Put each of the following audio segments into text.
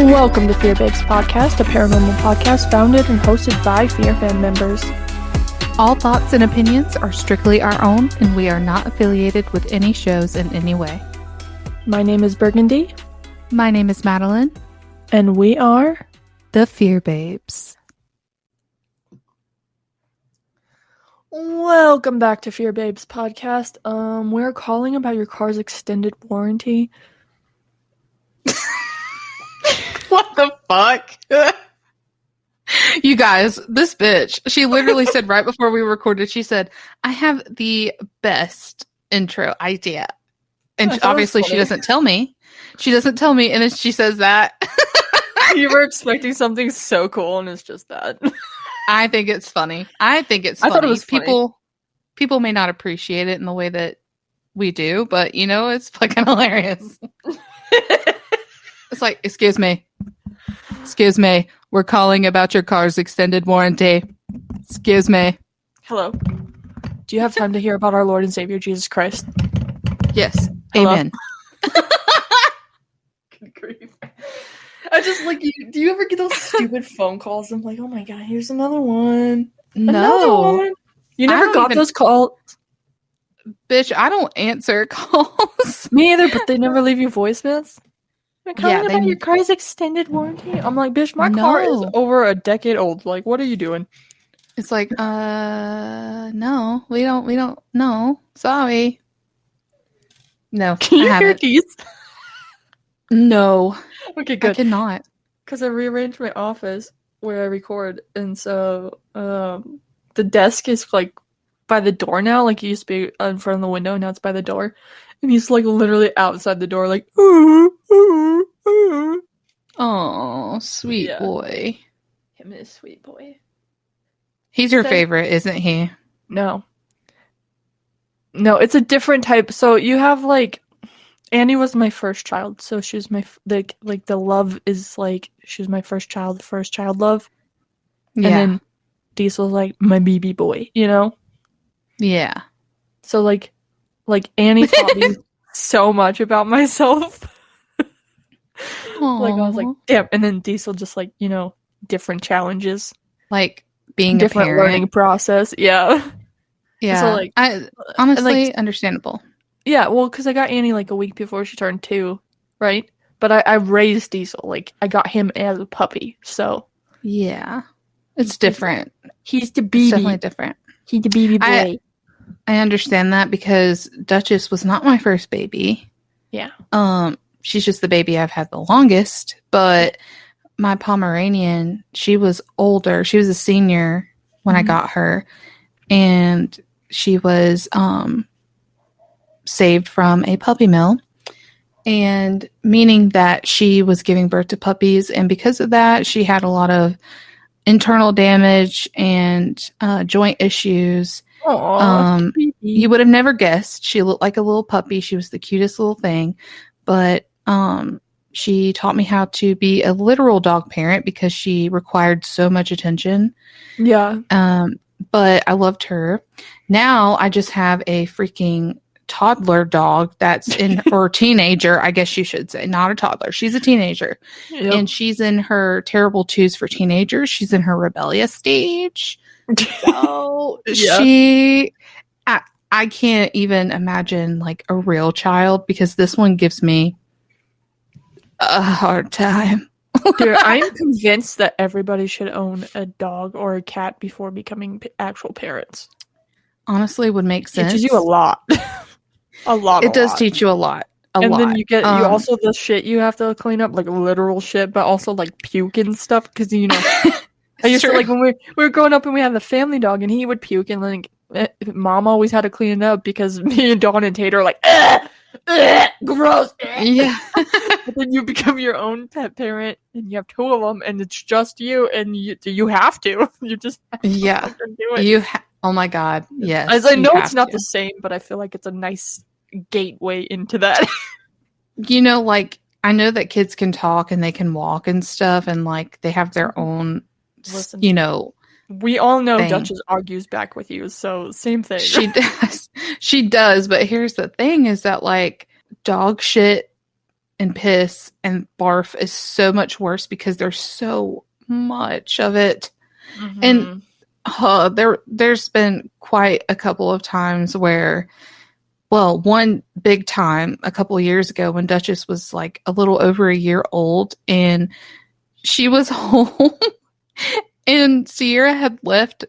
Welcome to Fear Babes Podcast, a paranormal podcast founded and hosted by Fear fan members. All thoughts and opinions are strictly our own, and we are not affiliated with any shows in any way. My name is Burgundy. My name is Madeline. And we are the Fear Babes. Welcome back to Fear Babes Podcast. We're calling about your car's extended warranty. What the fuck? You guys, this bitch, she literally said right before we recorded, she said, I have the best intro idea. And obviously she doesn't tell me. She doesn't tell me, and then she says that. You were expecting something so cool, and it's just that. I think it's funny. I thought it was funny. People may not appreciate it in the way that we do, but, you know, it's fucking hilarious. It's like, excuse me, we're calling about your car's extended warranty. Excuse me. Hello. Do you have time to hear about our Lord and Savior, Jesus Christ? Yes. Hello? Amen. Good grief. I just, like, do you ever get those stupid phone calls? I'm like, oh my god, here's another one. No. One. You never got those calls? Bitch, I don't answer calls. Me either, but they never leave you voicemails. Yeah, about your car's extended warranty. I'm like, bitch, my car is over a decade old. Like, what are you doing? It's like, no, we don't, no, sorry. No, Can you hear these? No. Okay, good. I cannot. Because I rearranged my office where I record, and so the desk is like by the door now. Like, it used to be in front of the window, now it's by the door. And he's like literally outside the door, like, ooh, ooh, ooh. Oh, sweet boy. Him and his sweet boy. He's your favorite, isn't he? No, it's a different type. So you have like, Annie was my first child, so she was my the love is like, she was my first child love. Yeah. And then Diesel's like my baby boy, you know? Yeah. So like Annie taught me so much about myself. Like, I was like, damn. And then Diesel just, like, you know, different challenges, like being different a parent. learning process. Yeah. So, like, I honestly, like, understandable. Yeah, well, because I got Annie like a week before she turned 2, right? But I raised Diesel. Like, I got him as a puppy, so. Yeah. It's different. He's the baby. It's definitely different. He's the baby boy. I understand that because Duchess was not my first baby. Yeah. She's just the baby I've had the longest. But my Pomeranian, she was older. She was a senior when I got her. And she was saved from a puppy mill. And meaning that she was giving birth to puppies. And because of that, she had a lot of internal damage and joint issues. Aww, you would have never guessed. She looked like a little puppy. She was the cutest little thing. But she taught me how to be a literal dog parent because she required so much attention. Yeah. But I loved her. Now I just have a freaking toddler dog that's in, or teenager, I guess you should say, not a toddler. She's a teenager. Yep. And she's in her terrible twos for teenagers. She's in her rebellious stage. So I can't even imagine like a real child because this one gives me a hard time. Dude, I'm convinced that everybody should own a dog or a cat before becoming actual parents. Honestly, would make sense. It teaches you a lot. It does teach you a lot. And then you get you also the shit you have to clean up, like literal shit, but also like puke and stuff because you know. I used to, like, when we were growing up and we had the family dog and he would puke and like mom always had to clean it up because me and Dawn and Tate are like, gross. Yeah. But then you become your own pet parent and you have 2 of them and it's just you and you have to. You just have to do it. Oh my god. Yes. As I know it's not the same, but I feel like it's a nice gateway into that. You know, like, I know that kids can talk and they can walk and stuff and like they have their own. Listen, you know, we all know Duchess argues back with you, so same thing. She does, but here's the thing is that like dog shit and piss and barf is so much worse because there's so much of it. And there's been quite a couple of times where, well, one big time a couple of years ago when Duchess was like a little over a year old and she was home and Sierra had left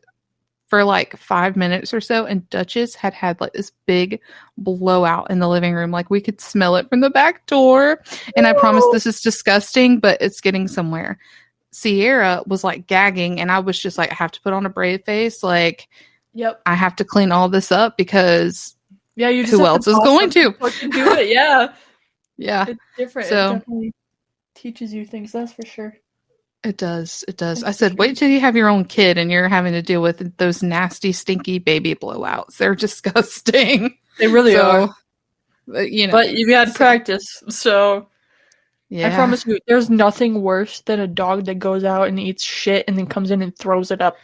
for like 5 minutes or so, and Duchess had like this big blowout in the living room. Like we could smell it from the back door. And I promise this is disgusting, but it's getting somewhere. Sierra was like gagging, and I was just like, I have to put on a brave face. Like, yep, I have to clean all this up because you just who else is going to? Do it, yeah. Yeah. It's different. So, it definitely teaches you things, that's for sure. It does. I said, wait till you have your own kid and you're having to deal with those nasty, stinky baby blowouts. They're disgusting. They really are. But you had practice, so yeah. I promise you, there's nothing worse than a dog that goes out and eats shit and then comes in and throws it up.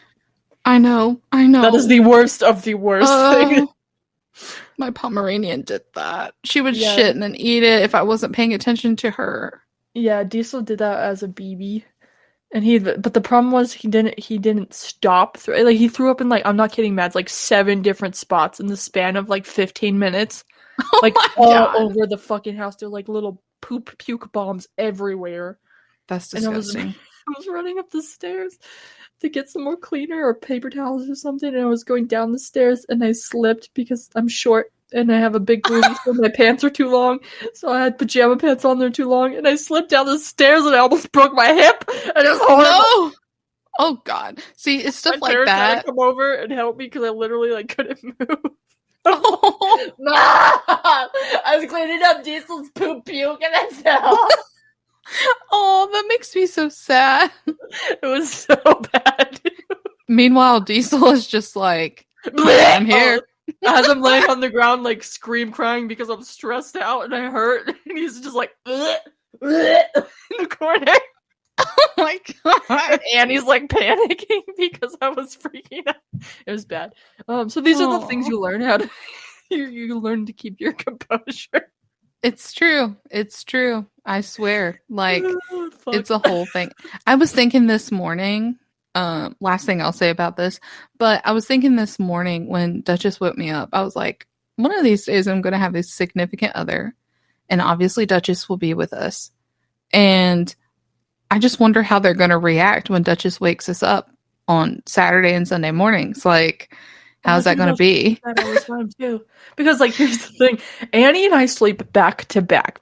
I know. That is the worst of the worst thing. My Pomeranian did that. She would shit and then eat it if I wasn't paying attention to her. Yeah, Diesel did that as a baby. And but the problem was he didn't stop. He threw up in, like, I'm not kidding, Mads, like 7 different spots in the span of like 15 minutes. Like all over the fucking house. There were like little puke bombs everywhere. That's disgusting. I was running up the stairs to get some more cleaner or paper towels or something, and I was going down the stairs and I slipped because I'm short and I have a big booty, so my pants are too long. So I had pajama pants on there too long, and I slipped down the stairs and I almost broke my hip. And it was horrible. No! Oh God! See, it's stuff my like parents that. Had to come over and help me because I literally like couldn't move. Oh. I was cleaning up Diesel's puke and I fell. Oh, that makes me so sad. It was so bad. Meanwhile, Diesel is just like, I'm here. As I'm laying on the ground, like scream crying because I'm stressed out and I hurt, and he's just like in the corner. Oh my God. And he's like panicking because I was freaking out. It was bad. So these are the things you learn how to you learn to keep your composure. It's true. I swear. Like, it's a whole thing. I was thinking this morning, last thing I'll say about this, but I was thinking this morning when Duchess woke me up, I was like, one of these days I'm going to have a significant other, and obviously Duchess will be with us. And I just wonder how they're going to react when Duchess wakes us up on Saturday and Sunday mornings. Like, how's that going to be? Too. Because, like, here's the thing. Annie and I sleep back to back.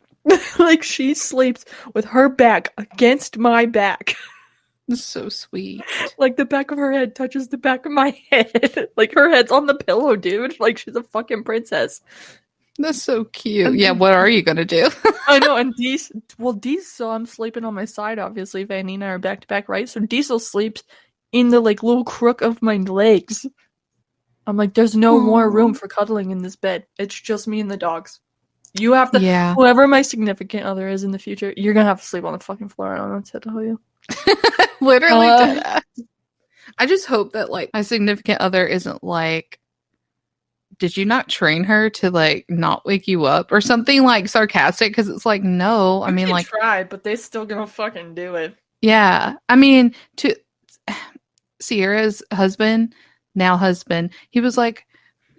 Like, she sleeps with her back against my back. That's so sweet. Like, the back of her head touches the back of my head. Like, her head's on the pillow, dude. Like, she's a fucking princess. That's so cute. Yeah, what are you going to do? I know, and Diesel, I'm sleeping on my side, obviously. Vanny and I are back to back, right? So Diesel sleeps in the, like, little crook of my legs. I'm like, there's no more room for cuddling in this bed. It's just me and the dogs. You have to, whoever my significant other is in the future, you're going to have to sleep on the fucking floor. I don't know what to tell you. Literally dead. I just hope that, like, my significant other isn't like, did you not train her to, like, not wake you up or something, like, sarcastic? Because it's like, no. I mean, like, try, but they still gonna fucking do it. Yeah. I mean, to Sierra's husband, he was like,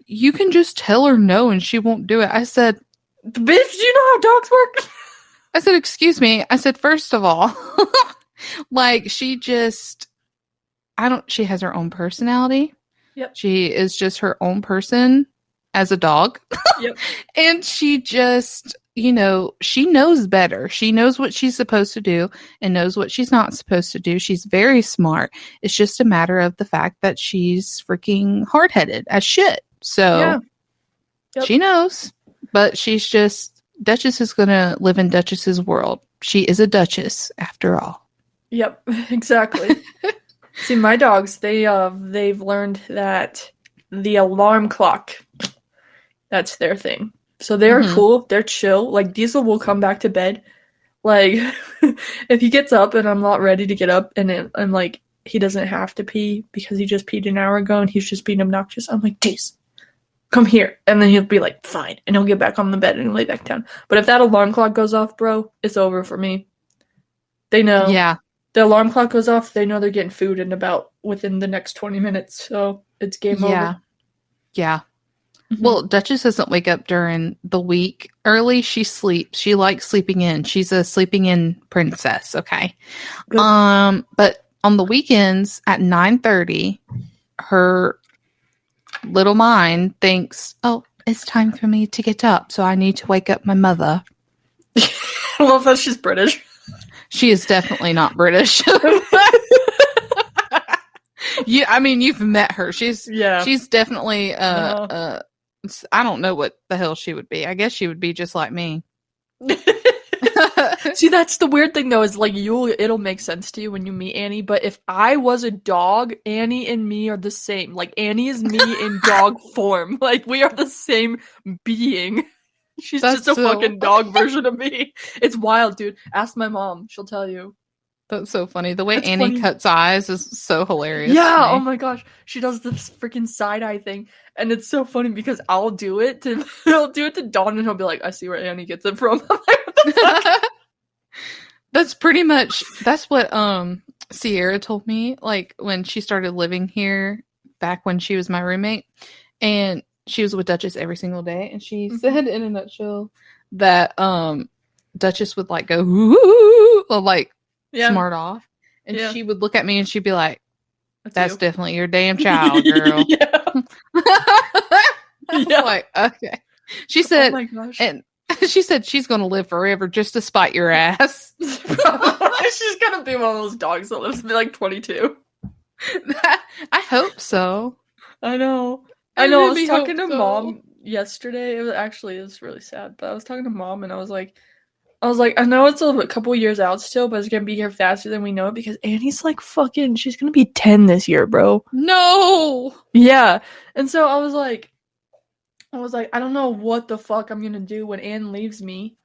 you can just tell her no and she won't do it. I said, bitch, do you know how dogs work? I said, excuse me. I said, first of all, like, she has her own personality. Yep. She is just her own person as a dog. Yep. And she just, she knows better. She knows what she's supposed to do and knows what she's not supposed to do. She's very smart. It's just a matter of the fact that she's freaking hard-headed as shit. So she knows, but she's just, Duchess is going to live in Duchess's world. She is a duchess after all. Yep, exactly. See, my dogs, they've learned that the alarm clock, that's their thing. So they're cool, they're chill. Like, Diesel will come back to bed. Like, if he gets up and I'm not ready to get up and I'm like, he doesn't have to pee because he just peed an hour ago and he's just being obnoxious, I'm like, Diesel, come here. And then he'll be like, fine. And he'll get back on the bed and lay back down. But if that alarm clock goes off, bro, it's over for me. They know. Yeah. The alarm clock goes off, they know they're getting food within the next 20 minutes. So it's game over. Yeah. Well, Duchess doesn't wake up during the week early. She sleeps. She likes sleeping in. She's a sleeping in princess. Okay. Good. But on the weekends at 9:30, her little mind thinks, "Oh, it's time for me to get up. So I need to wake up my mother." I love that she's British. She is definitely not British. You've met her. She's definitely I don't know what the hell she would be. I guess she would be just like me. See, that's the weird thing though, is like it'll make sense to you when you meet Annie, but if I was a dog, Annie and me are the same. Like Annie is me in dog form. Like we are the same being. She's just a fucking dog version of me. It's wild, dude. Ask my mom. She'll tell you. That's so funny. The way Annie cuts eyes is so hilarious. Yeah, oh my gosh. She does this freaking side eye thing. And it's so funny because I'll do it to Dawn and he'll be like, I see where Annie gets it from. I'm like, what the fuck? That's what Sierra told me, like when she started living here back when she was my roommate. And she was with Duchess every single day, and she said in a nutshell that Duchess would like go woo, or like smart off, and she would look at me and she'd be like, "That's definitely your damn child, girl." Like, okay. She said, "Oh my gosh," and she said she's going to live forever just to spite your ass. She's gonna be one of those dogs that lives to be like 22. I hope so. I know. I was talking to Mom yesterday. It was really sad, but I was talking to Mom and I was like, I know it's a couple years out still, but it's gonna be here faster than we know it because Annie's like she's gonna be 10 this year, bro. No. Yeah. And so I was like, I don't know what the fuck I'm gonna do when Anne leaves me.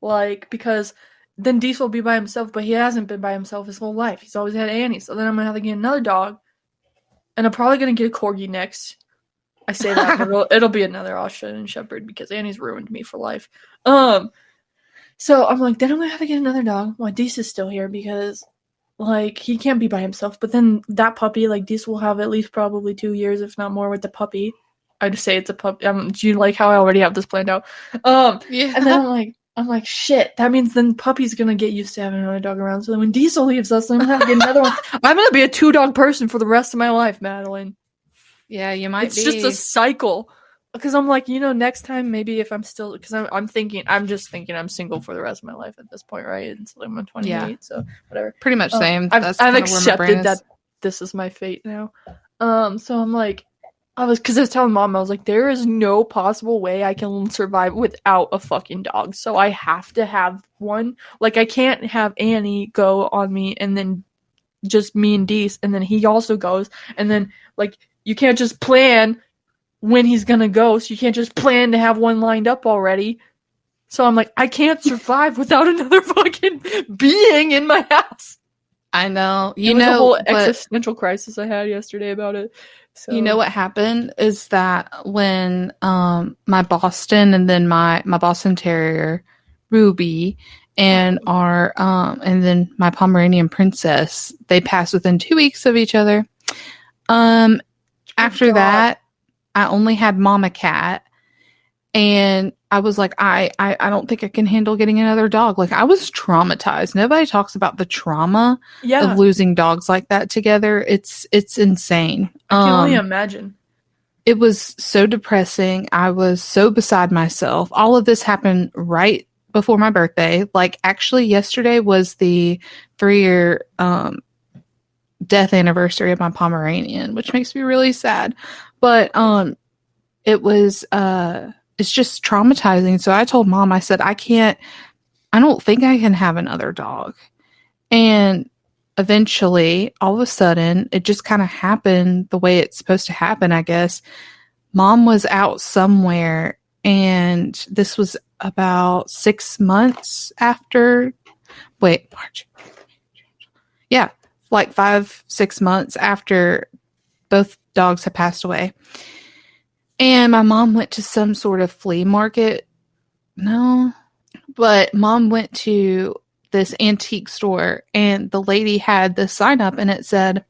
Like, because then Diesel will be by himself, but he hasn't been by himself his whole life. He's always had Annie. So then I'm gonna have to get another dog. And I'm probably gonna get a corgi next. I say that, but it'll be another Australian Shepherd because Annie's ruined me for life. So I'm like, then I'm gonna have to get another dog while Deese is still here because, like, he can't be by himself. But then that puppy, like, Deese will have at least probably 2 years, if not more, with the puppy. I'd say it's a puppy. Do you like how I already have this planned out? Yeah. And then I'm like, shit. That means then puppy's gonna get used to having another dog around. So then when Diesel leaves us, I'm gonna have to get another one. I'm gonna be a 2-dog person for the rest of my life, Madeline. Yeah, you might be. It's just a cycle. Because I'm like, next time maybe if I'm still, because I'm just thinking I'm single for the rest of my life at this point, right? Until I'm 28, so whatever. Pretty much same. I've accepted that this is my fate now. So I'm like, because I was telling Mom, I was like, there is no possible way I can survive without a fucking dog. So I have to have one. Like, I can't have Annie go on me and then just me and Deese, and then he also goes, and then, like, you can't just plan when he's gonna go, so you can't just plan to have one lined up already. So I'm like, I can't survive without another fucking being in my house. I know. The whole existential crisis I had yesterday about it. So. You know what happened is that when my Boston and then my Boston Terrier Ruby and and then my Pomeranian Princess, they passed within 2 weeks of each other. After that, I only had Mama Cat, and I was like, I don't think I can handle getting another dog. Like, I was traumatized. Nobody talks about the trauma of losing dogs like that together. It's insane. I can only imagine. It was so depressing. I was so beside myself. All of this happened right before my birthday. Like, actually, yesterday was the 3-year death anniversary of my Pomeranian, which makes me really sad. But it was it's just traumatizing. So I told Mom, I said, I don't think I can have another dog. And eventually, all of a sudden, it just kind of happened the way it's supposed to happen, I guess. Mom was out somewhere, and this was about 6 months after. Wait, March. Yeah, like 5-6 months after both dogs had passed away. And my mom went to some sort of flea market. No, but mom went to this antique store, and the lady had this sign up, and it said,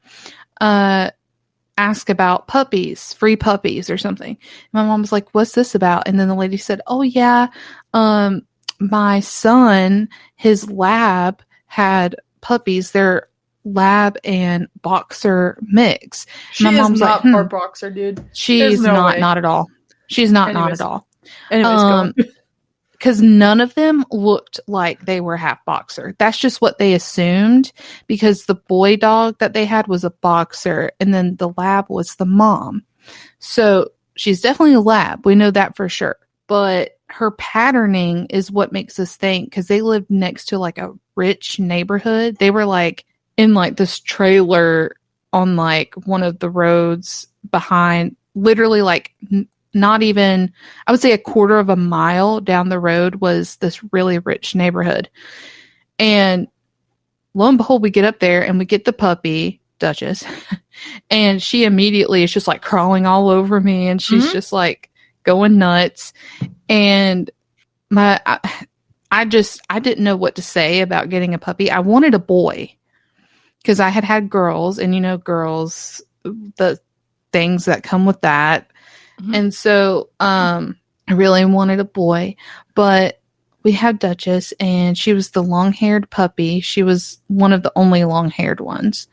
ask about puppies, free puppies or something. My mom was like, what's this about? And then the lady said, oh yeah, my son, his lab had puppies. They're lab and boxer mix. She is not part boxer, dude. She's not at all. She's not at all. Anyways, go. Because none of them looked like they were half boxer. That's just what they assumed, because the boy dog that they had was a boxer, and then the lab was the mom. So she's definitely a lab. We know that for sure. But her patterning is what makes us think, because they lived next to like a rich neighborhood. They were like in like this trailer on like one of the roads behind, literally like not even, I would say a quarter of a mile down the road was this really rich neighborhood. And lo and behold, we get up there and we get the puppy, Duchess, and she immediately is just like crawling all over me, and she's just like going nuts. And I didn't know what to say about getting a puppy. I wanted a boy because I had girls, and you know, girls, the things that come with that. And so I really wanted a boy, but we had Duchess, and she was the long-haired puppy. She was one of the only long-haired ones.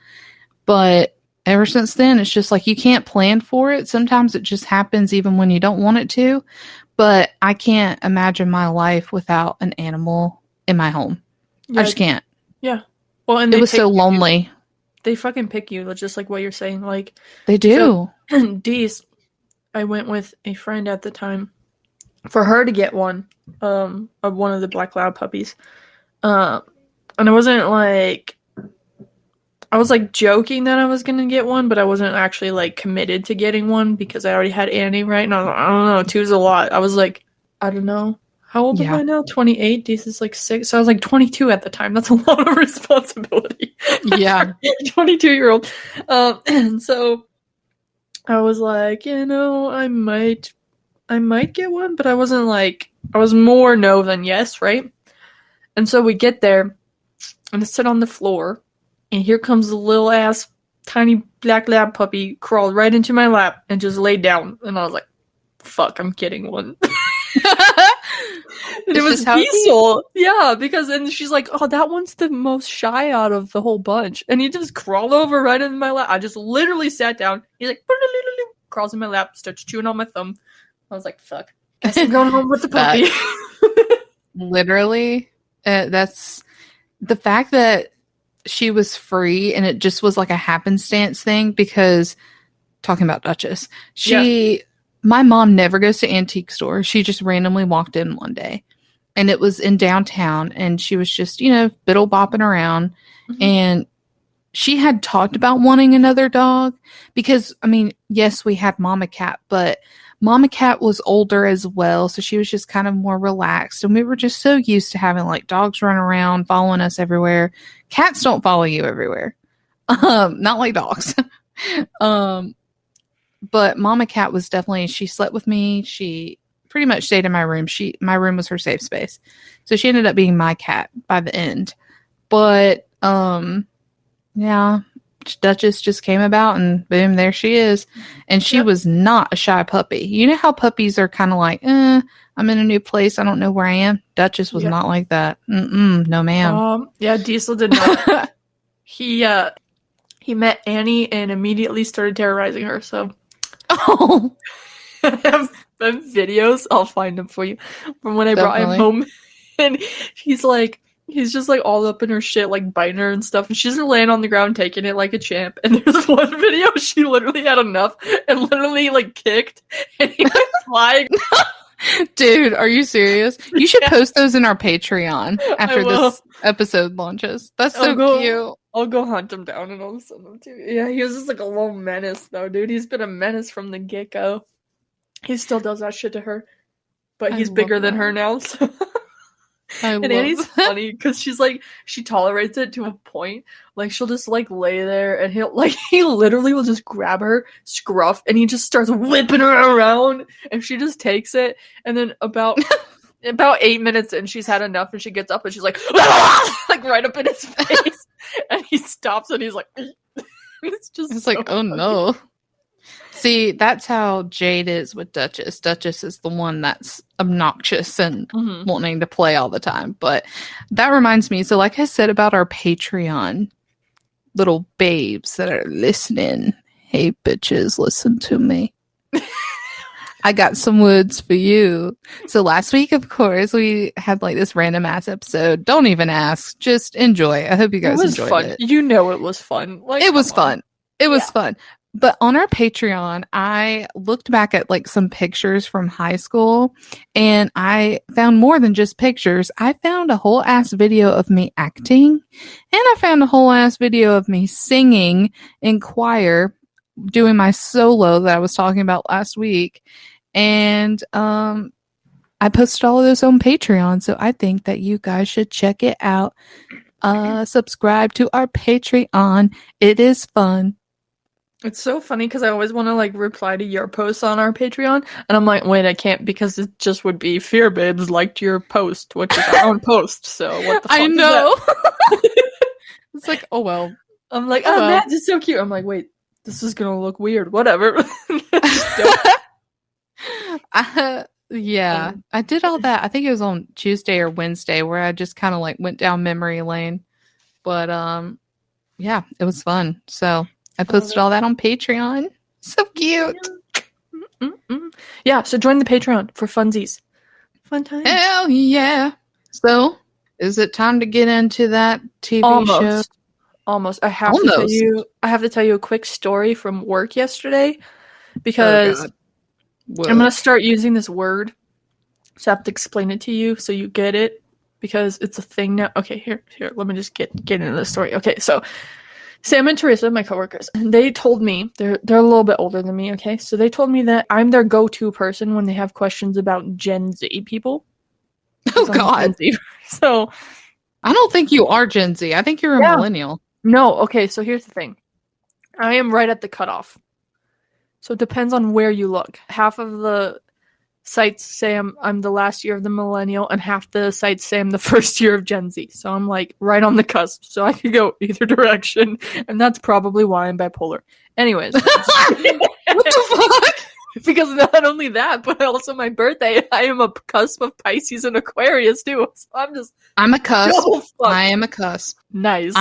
But ever since then, it's just like you can't plan for it. Sometimes it just happens even when you don't want it to. But I can't imagine my life without an animal in my home. Yeah, I just can't. Yeah. Well, and it was so lonely. They fucking pick you, just like what you're saying. Like they do. So, Dee's, I went with a friend at the time for her to get one of one of the black lab puppies. And I wasn't like, I was like joking that I was going to get one, but I wasn't actually like committed to getting one because I already had Annie, right? And I was like, I don't know, 2's a lot. I was like, I don't know. How old am I now? 28. Dee's is like 6. So I was like 22 at the time. That's a lot of responsibility. Yeah. 22-year-old. And so I was like, you know, I might get one, but I wasn't like, I was more no than yes, right? And so we get there, and I sit on the floor, and here comes the little ass tiny black lab puppy, crawled right into my lap and just laid down. And I was like, fuck, I'm getting one. And it was Diesel. Yeah, because, and she's like, oh, that one's the most shy out of the whole bunch. And he just crawled over right in my lap. I just literally sat down. He's like, crawls in my lap, starts chewing on my thumb. I was like, fuck. Guess I'm going home with the puppy. Literally, that's the fact that she was free and it just was like a happenstance thing, because talking about Duchess, my mom never goes to antique stores. She just randomly walked in one day, and it was in downtown, and she was just, you know, biddle bopping around. And she had talked about wanting another dog because, I mean, yes, we had Mama Cat, but Mama Cat was older as well. So she was just kind of more relaxed. And we were just so used to having like dogs run around, following us everywhere. Cats don't follow you everywhere. Not like dogs. But Mama Cat was definitely, she slept with me. She pretty much stayed in my room. My room was her safe space. So she ended up being my cat by the end. But, yeah, Duchess just came about, and boom, there she is. And she was not a shy puppy. You know how puppies are kind of like, I'm in a new place, I don't know where I am? Duchess was not like that. No, ma'am. Yeah, Diesel did not. He met Annie and immediately started terrorizing her, so. Oh. I have videos, I'll find them for you, from when I brought him home. And he's just like all up in her shit, like biting her and stuff, and she's laying on the ground taking it like a champ. And there's one video she literally had enough and literally like kicked, and he went flying. Dude, are you serious? You should post those in our Patreon after this episode launches. That's so cute. I'll go hunt him down and I'll send them to you. Yeah, he was just like a little menace though, dude. He's been a menace from the get-go. He still does that shit to her, but he's bigger than her now, so And Annie's funny because she's like, she tolerates it to a point. Like, she'll just like lay there and he literally will just grab her scruff and he just starts whipping her around and she just takes it. And then about 8 minutes and she's had enough and she gets up and she's like, like right up in his face. And he stops and he's like, it's like, oh no. See, that's how Jade is with Duchess. Duchess is the one that's obnoxious and wanting to play all the time. But that reminds me, so like I said about our Patreon little babes that are listening. Hey, bitches, listen to me. I got some words for you. So last week, of course, we had like this random ass episode. Don't even ask. Just enjoy. I hope you guys enjoyed fun. it. You know it was fun. Like, it was fun. It was fun. But on our Patreon, I looked back at like some pictures from high school and I found more than just pictures. I found a whole ass video of me acting and I found a whole ass video of me singing in choir, doing my solo that I was talking about last week. And I posted all of those on Patreon. So I think that you guys should check it out. Subscribe to our Patreon. It is fun. It's so funny because I always want to like reply to your posts on our Patreon, and I'm like, wait, I can't because it just would be Fear Babes liked your post, which is our own post. So what the fuck? I know. It's like, oh well. I'm like, oh, Mads is so cute. I'm like, wait, this is gonna look weird. Whatever. Yeah, I did all that. I think it was on Tuesday or Wednesday where I just kind of like went down memory lane. But yeah, it was fun. So I posted all that on Patreon. So cute. Yeah, so join the Patreon for funsies. Fun time. Hell yeah. So, is it time to get into that TV show? Almost. I have to tell you a quick story from work yesterday because I'm going to start using this word. So I have to explain it to you so you get it because it's a thing now. Okay, here. Let me just get into the story. Okay, so Sam and Teresa, my coworkers, they told me, they're a little bit older than me, okay? So they told me that I'm their go-to person when they have questions about Gen Z people. Oh, God. So I don't think you are Gen Z. I think you're a millennial. No, okay, so here's the thing. I am right at the cutoff. So it depends on where you look. Half of the sites say I'm the last year of the millennial, and half the sites say I'm the first year of Gen Z. So I'm like right on the cusp. So I could go either direction, and that's probably why I'm bipolar. Anyways. What the fuck? Because not only that, but also my birthday, I am a cusp of Pisces and Aquarius too. So I'm a cusp. I am a cusp. Nice.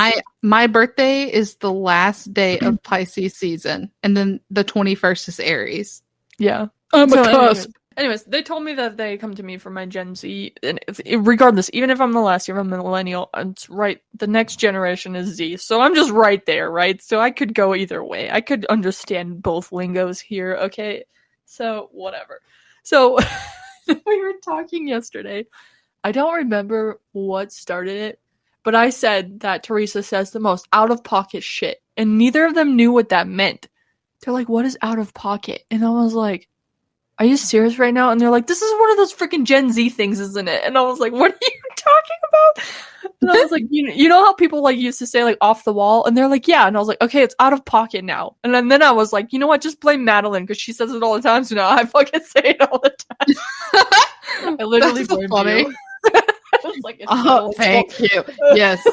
My birthday is the last day of Pisces season, and then the 21st is Aries. Yeah. I'm a cusp. Anyways, they told me that they come to me for my Gen Z, and regardless, even if I'm the last year, I'm a millennial, it's right, the next generation is Z, so I'm just right there, right? So I could go either way. I could understand both lingos here, okay? So, whatever. So, we were talking yesterday. I don't remember what started it, but I said that Teresa says the most out-of-pocket shit, and neither of them knew what that meant. They're like, what is out-of-pocket? And I was like, are you serious right now? And they're like, this is one of those freaking Gen Z things, isn't it? And I was like, what are you talking about? And I was like, you know how people like used to say like off the wall? And they're like, yeah. And I was like, okay, it's out of pocket now. And then I was like, you know what? Just blame Madeline because she says it all the time. So now I fucking say it all the time. I literally blame you. I was like, thank you. Yes.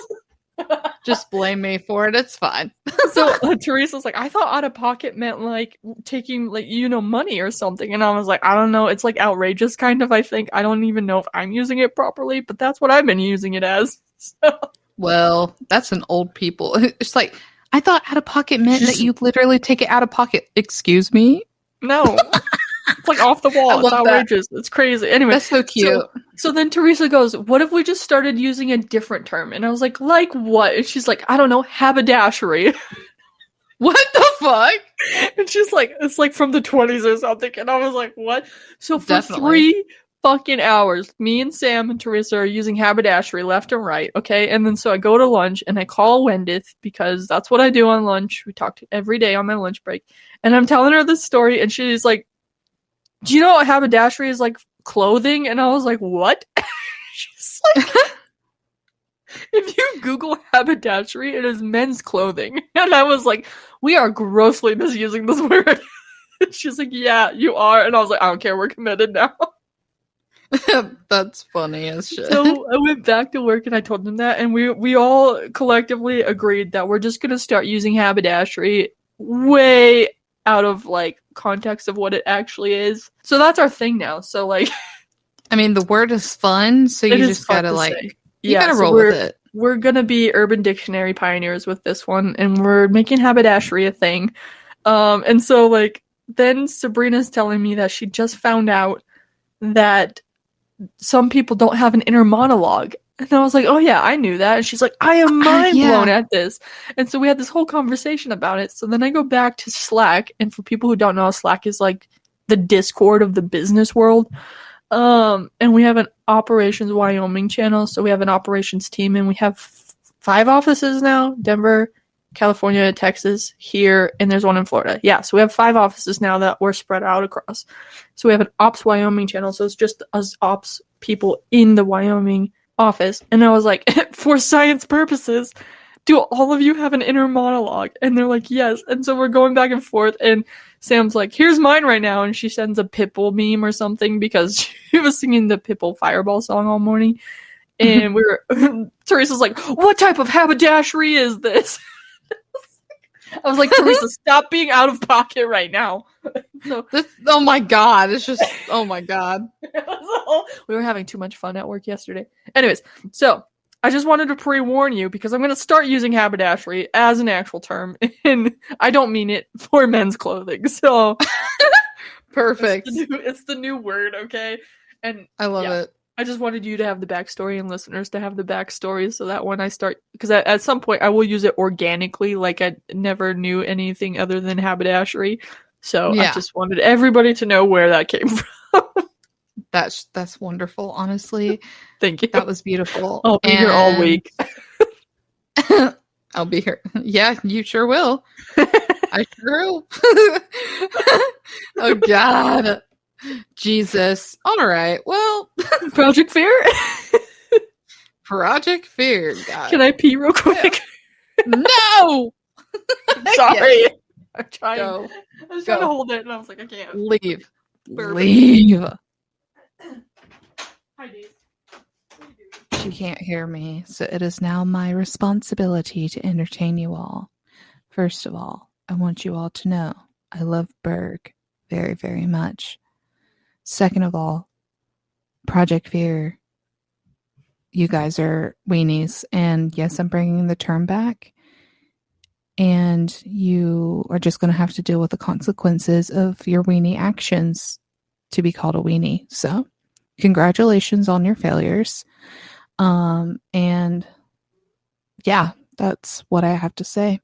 Just blame me for it. It's fine. So Teresa's like, I thought out of pocket meant like taking like money or something, and I was like, I don't know. It's like outrageous, kind of. I think I don't even know if I'm using it properly, but that's what I've been using it as. So. Well, that's an old people. It's like I thought out of pocket meant that you literally take it out of pocket. Excuse me? No. It's like off the wall. It's outrageous. That. It's crazy. Anyway, that's so cute. So then Teresa goes, what if we just started using a different term? And I was like what? And she's like, I don't know, haberdashery. What the fuck? And she's like, it's like from the 20s or something. And I was like, what? So for 3 fucking hours, me and Sam and Teresa are using haberdashery left and right, okay? And then so I go to lunch and I call Wendith because that's what I do on lunch. We talk every day on my lunch break. And I'm telling her this story and she's like, do you know what haberdashery is like clothing? And I was like, what? She's like, if you Google haberdashery, it is men's clothing. And I was like, we are grossly misusing this word. She's like, yeah, you are. And I was like, I don't care. We're committed now. That's funny as shit. So I went back to work and I told them that. And we all collectively agreed that we're just going to start using haberdashery way out of like context of what it actually is. So that's our thing now. So like, I mean, the word is fun. So you just gotta like, say. You gotta roll with it. We're gonna be Urban Dictionary pioneers with this one, and we're making haberdashery a thing. And so like then Sabrina's telling me that she just found out that some people don't have an inner monologue. And I was like, oh yeah, I knew that. And she's like, I am mind blown at this. And so we had this whole conversation about it. So then I go back to Slack, and for people who don't know, Slack is like the Discord of the business world. And we have an Operations Wyoming channel. So we have an operations team, and we have 5 offices now: Denver, California, Texas, here, and there's one in Florida. Yeah, so we have 5 offices now that we're spread out across. So we have an Ops Wyoming channel. So it's just us ops people in the Wyoming office. And I was like, for science purposes, do all of you have an inner monologue? And they're like, yes. And so we're going back and forth, and Sam's like, here's mine right now. And she sends a Pitbull meme or something because she was singing the Pitbull Fireball song all morning. And Teresa's like, what type of haberdashery is this? I was like, Teresa, stop being out of pocket right now. So, oh my God. It's just, oh my God. We were having too much fun at work yesterday. Anyways, so I just wanted to pre-warn you because I'm going to start using haberdashery as an actual term, and I don't mean it for men's clothing. So perfect. It's the new word, okay? And I love it. I just wanted you to have the backstory and listeners to have the backstory so that when I start, because at some point I will use it organically, like I never knew anything other than haberdashery. So I just wanted everybody to know where that came from. That's wonderful, honestly. Thank you. That was beautiful. I'll be here all week. I'll be here. Yeah, you sure will. I sure will. Oh, God. Jesus. All right. Well. Project Fear? Project Fear. God. Can I pee real quick? No! Sorry. Yes. I'm trying. Go. I was trying to hold it, and I was like, I can't. Leave. Leave. Hi, Dee. She can't hear me, so it is now my responsibility to entertain you all. First of all, I want you all to know I love Berg very, very much. Second of all, Project Fear, you guys are weenies, and yes, I'm bringing the term back, and you are just going to have to deal with the consequences of your weenie actions to be called a weenie. So, congratulations on your failures. And yeah, that's what I have to say.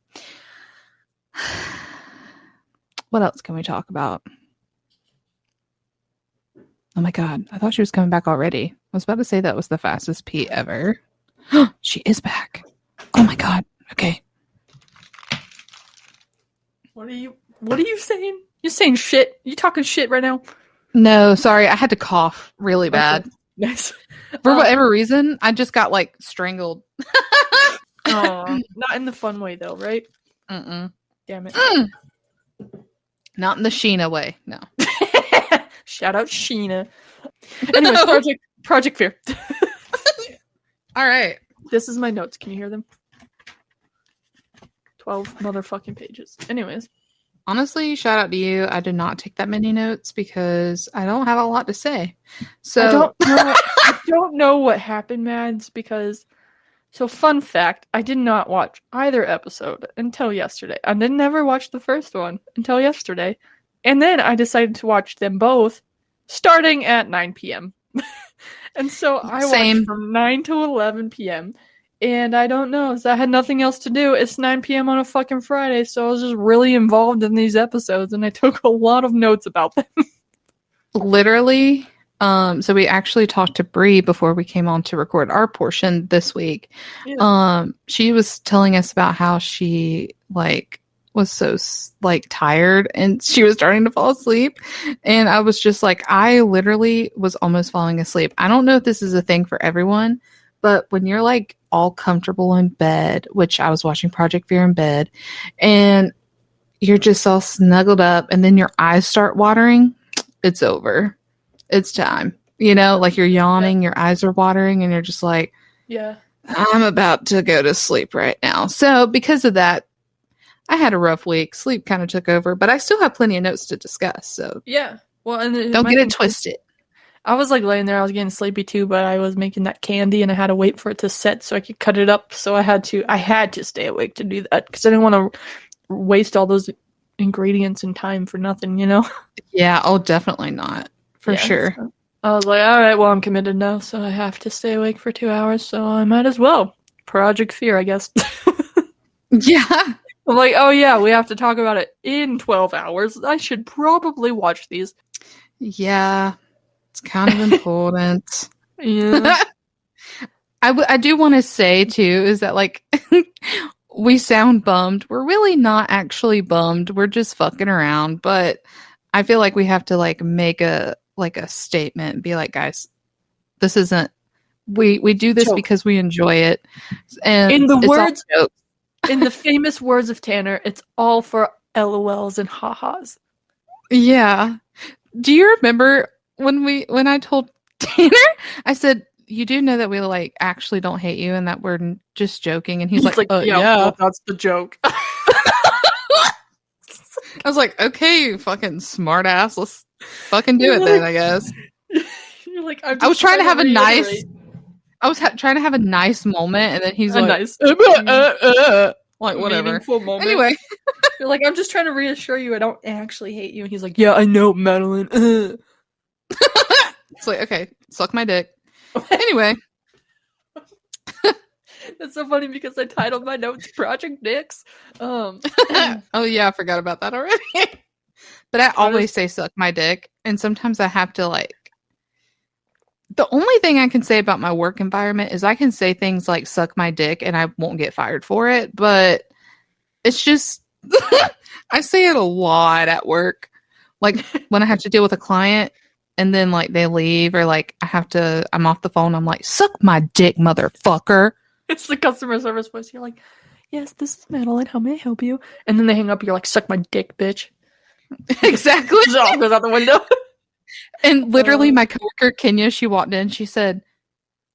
What else can we talk about? Oh my God, I thought she was coming back already. I was about to say that was the fastest pee ever. She is back. Oh my God. Okay. What are you saying? You saying shit? You talking shit right now? No, sorry. I had to cough really bad. Nice. For whatever reason, I just got like strangled. Not in the fun way though, right? Mm-mm. Damn it. Not in the Sheena way. No. Shout out Sheena. Anyways, no. Project Fear. All right. This is my notes. Can you hear them? 12 motherfucking pages. Anyways. Honestly, shout out to you. I did not take that many notes because I don't have a lot to say. So I don't know what happened, Mads, because so fun fact, I did not watch either episode until yesterday. I didn't ever watch the first one until yesterday. And then I decided to watch them both starting at 9 p.m. And so I watched from 9 to 11 p.m. And I don't know, so I had nothing else to do. It's 9 p.m. on a fucking Friday, so I was just really involved in these episodes, and I took a lot of notes about them. Literally, so we actually talked to Bree before we came on to record our portion this week. Yeah. She was telling us about how she, like, was so like tired and she was starting to fall asleep. And I was just like, I literally was almost falling asleep. I don't know if this is a thing for everyone, but when you're like all comfortable in bed, which I was watching Project Fear in bed, and you're just all snuggled up and then your eyes start watering, it's over. It's time. You know, like you're yawning, your eyes are watering, and you're just like, yeah, I'm about to go to sleep right now. So because of that, I had a rough week. Sleep kind of took over, but I still have plenty of notes to discuss. So yeah. Well, and don't get it twisted. I was like laying there, I was getting sleepy too, but I was making that candy and I had to wait for it to set so I could cut it up. So I had to stay awake to do that because I didn't want to waste all those ingredients and time for nothing, you know? Yeah, oh, definitely not. For sure. So I was like, all right, well, I'm committed now, so I have to stay awake for 2 hours, so I might as well. Project Fear, I guess. Yeah. I'm like, oh yeah, we have to talk about it in 12 hours. I should probably watch these. Yeah, it's kind of important. Yeah. I do want to say, too, is that, like, we sound bummed. We're really not actually bummed. We're just fucking around. But I feel like we have to, like, make a statement and be like, guys, this isn't... We do this because we enjoy it. And in the words... In the famous words of Tanner, it's all for LOLs and ha-has. Yeah. Do you remember when I told Tanner, I said, you do know that we like actually don't hate you and that we're just joking? And he's like yeah, well, that's the joke. I was like, okay, you fucking smart ass. Let's fucking do it then, I guess. You're like, I was trying to have a nice... I was trying to have a nice moment, and then he's like, nice, like whatever. Meaningful moment. Anyway, you're like, I'm just trying to reassure you, I don't actually hate you. And he's like, yeah, I know, Madeline. It's like, okay, suck my dick. Anyway, that's so funny because I titled my notes "Project Dicks." Oh yeah, I forgot about that already. But I always say "suck my dick," and sometimes I have to like. The only thing I can say about my work environment is I can say things like suck my dick and I won't get fired for it, but it's just, I say it a lot at work. Like when I have to deal with a client and then like they leave or like I'm off the phone, I'm like, suck my dick, motherfucker. It's the customer service voice. You're like, yes, this is Madeline. How may I help you? And then they hang up. You're like, suck my dick, bitch. Exactly. It all goes out the window. And literally my coworker, Kenya, she walked in, she said,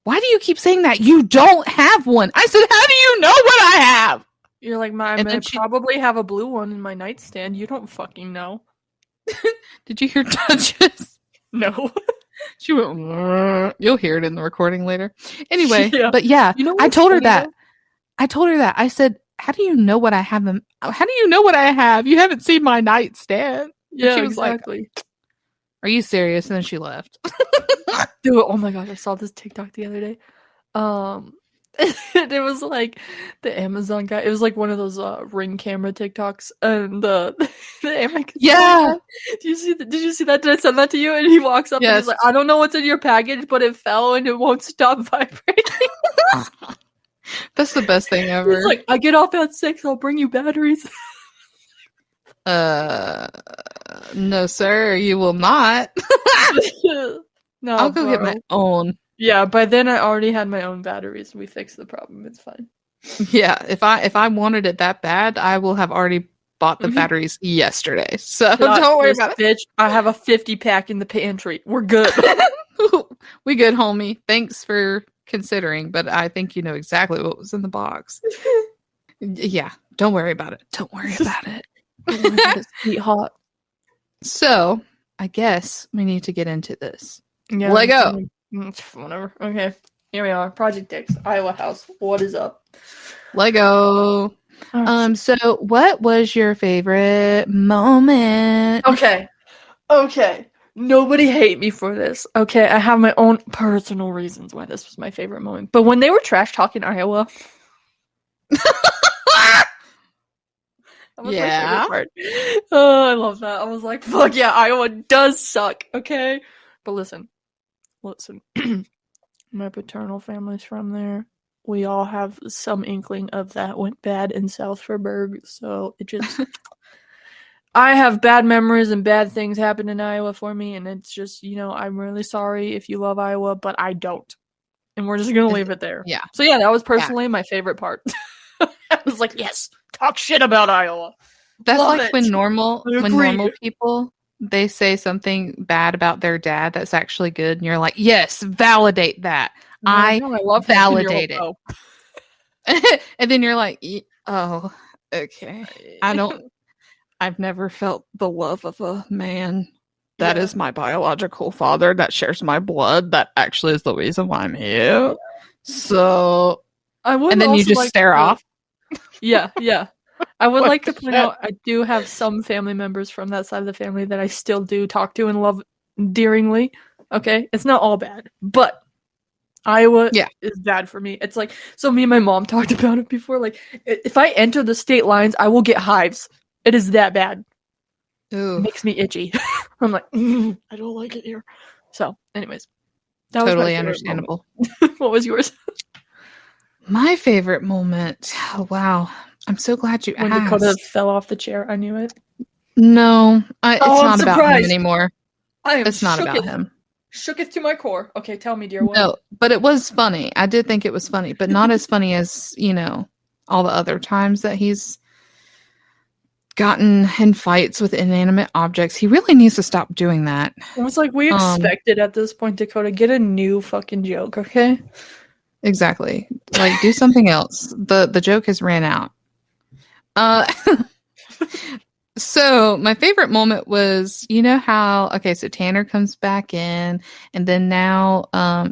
why do you keep saying that? You don't have one. I said, how do you know what I have? You're like, I probably have a blue one in my nightstand. You don't fucking know. Did you hear Duchess? No. She went, you'll hear it in the recording later. Anyway, yeah. But yeah, you know I told her that. I told her that. I said, how do you know what I have? How do you know what I have? You haven't seen my nightstand. Yeah, and she was exactly. Like, are you serious? And then she left. Dude, oh my gosh, I saw this TikTok the other day. It was like the Amazon guy. It was like one of those Ring camera TikToks, and the Amazon. Yeah. Did you see that? Did I send that to you? And he walks up and he's like, "I don't know what's in your package, but it fell and it won't stop vibrating." That's the best thing ever. He's like, I get off at 6. I'll bring you batteries. No, sir, you will not. No, I'll go get my own. Yeah, by then I already had my own batteries. We fixed the problem. It's fine. Yeah, if I wanted it that bad, I will have already bought the batteries yesterday. So don't worry about it. Bitch, I have a 50 pack in the pantry. We're good. We good, homie. Thanks for considering, but I think you know exactly what was in the box. Yeah, don't worry about it. Don't worry about it. Sweetheart. So, I guess we need to get into this. Yeah, Lego. Whatever. Okay. Here we are. Project Dicks, Iowa House. What is up? Lego. So what was your favorite moment? Okay. Nobody hate me for this. Okay, I have my own personal reasons why this was my favorite moment. But when they were trash talking Iowa. Yeah. Oh, I love that. I was like, fuck yeah, Iowa does suck. Okay. But listen. My paternal family's from there. we all have some inkling of that went bad in South for Berg. So it just, I have bad memories and bad things happen in Iowa for me. And it's just, I'm really sorry if you love Iowa, but I don't. And we're just going to leave it there. Yeah. So yeah, that was personally my favorite part. I was like, yes, talk shit about Iowa. That's Love like it. when normal people, they say something bad about their dad that's actually good, and you're like, yes, validate that. I love validate it. And then you're like, oh, okay. I've never felt the love of a man that is my biological father that shares my blood. That actually is the reason why I'm here. Yeah. So, and then you just stare off. Yeah. I would like to point out, I do have some family members from that side of the family that I still do talk to and love endearingly. Okay? It's not all bad, but Iowa is bad for me. It's like, so me and my mom talked about it before. Like, if I enter the state lines, I will get hives. It is that bad. Ooh. It makes me itchy. I'm like, I don't like it here. So, anyways. That totally was understandable. What was yours? My favorite moment. Oh, wow. I'm so glad you asked. When Dakota fell off the chair, I knew it. No, it's not about him anymore. It's not about him. Shooketh to my core. Okay, tell me, dear one. No, but it was funny. I did think it was funny, but not as funny as, all the other times that he's gotten in fights with inanimate objects. He really needs to stop doing that. It was like we expected at this point, Dakota, get a new fucking joke, okay? Exactly. Like, do something else. The joke has ran out. So my favorite moment was, how, so Tanner comes back in, and then now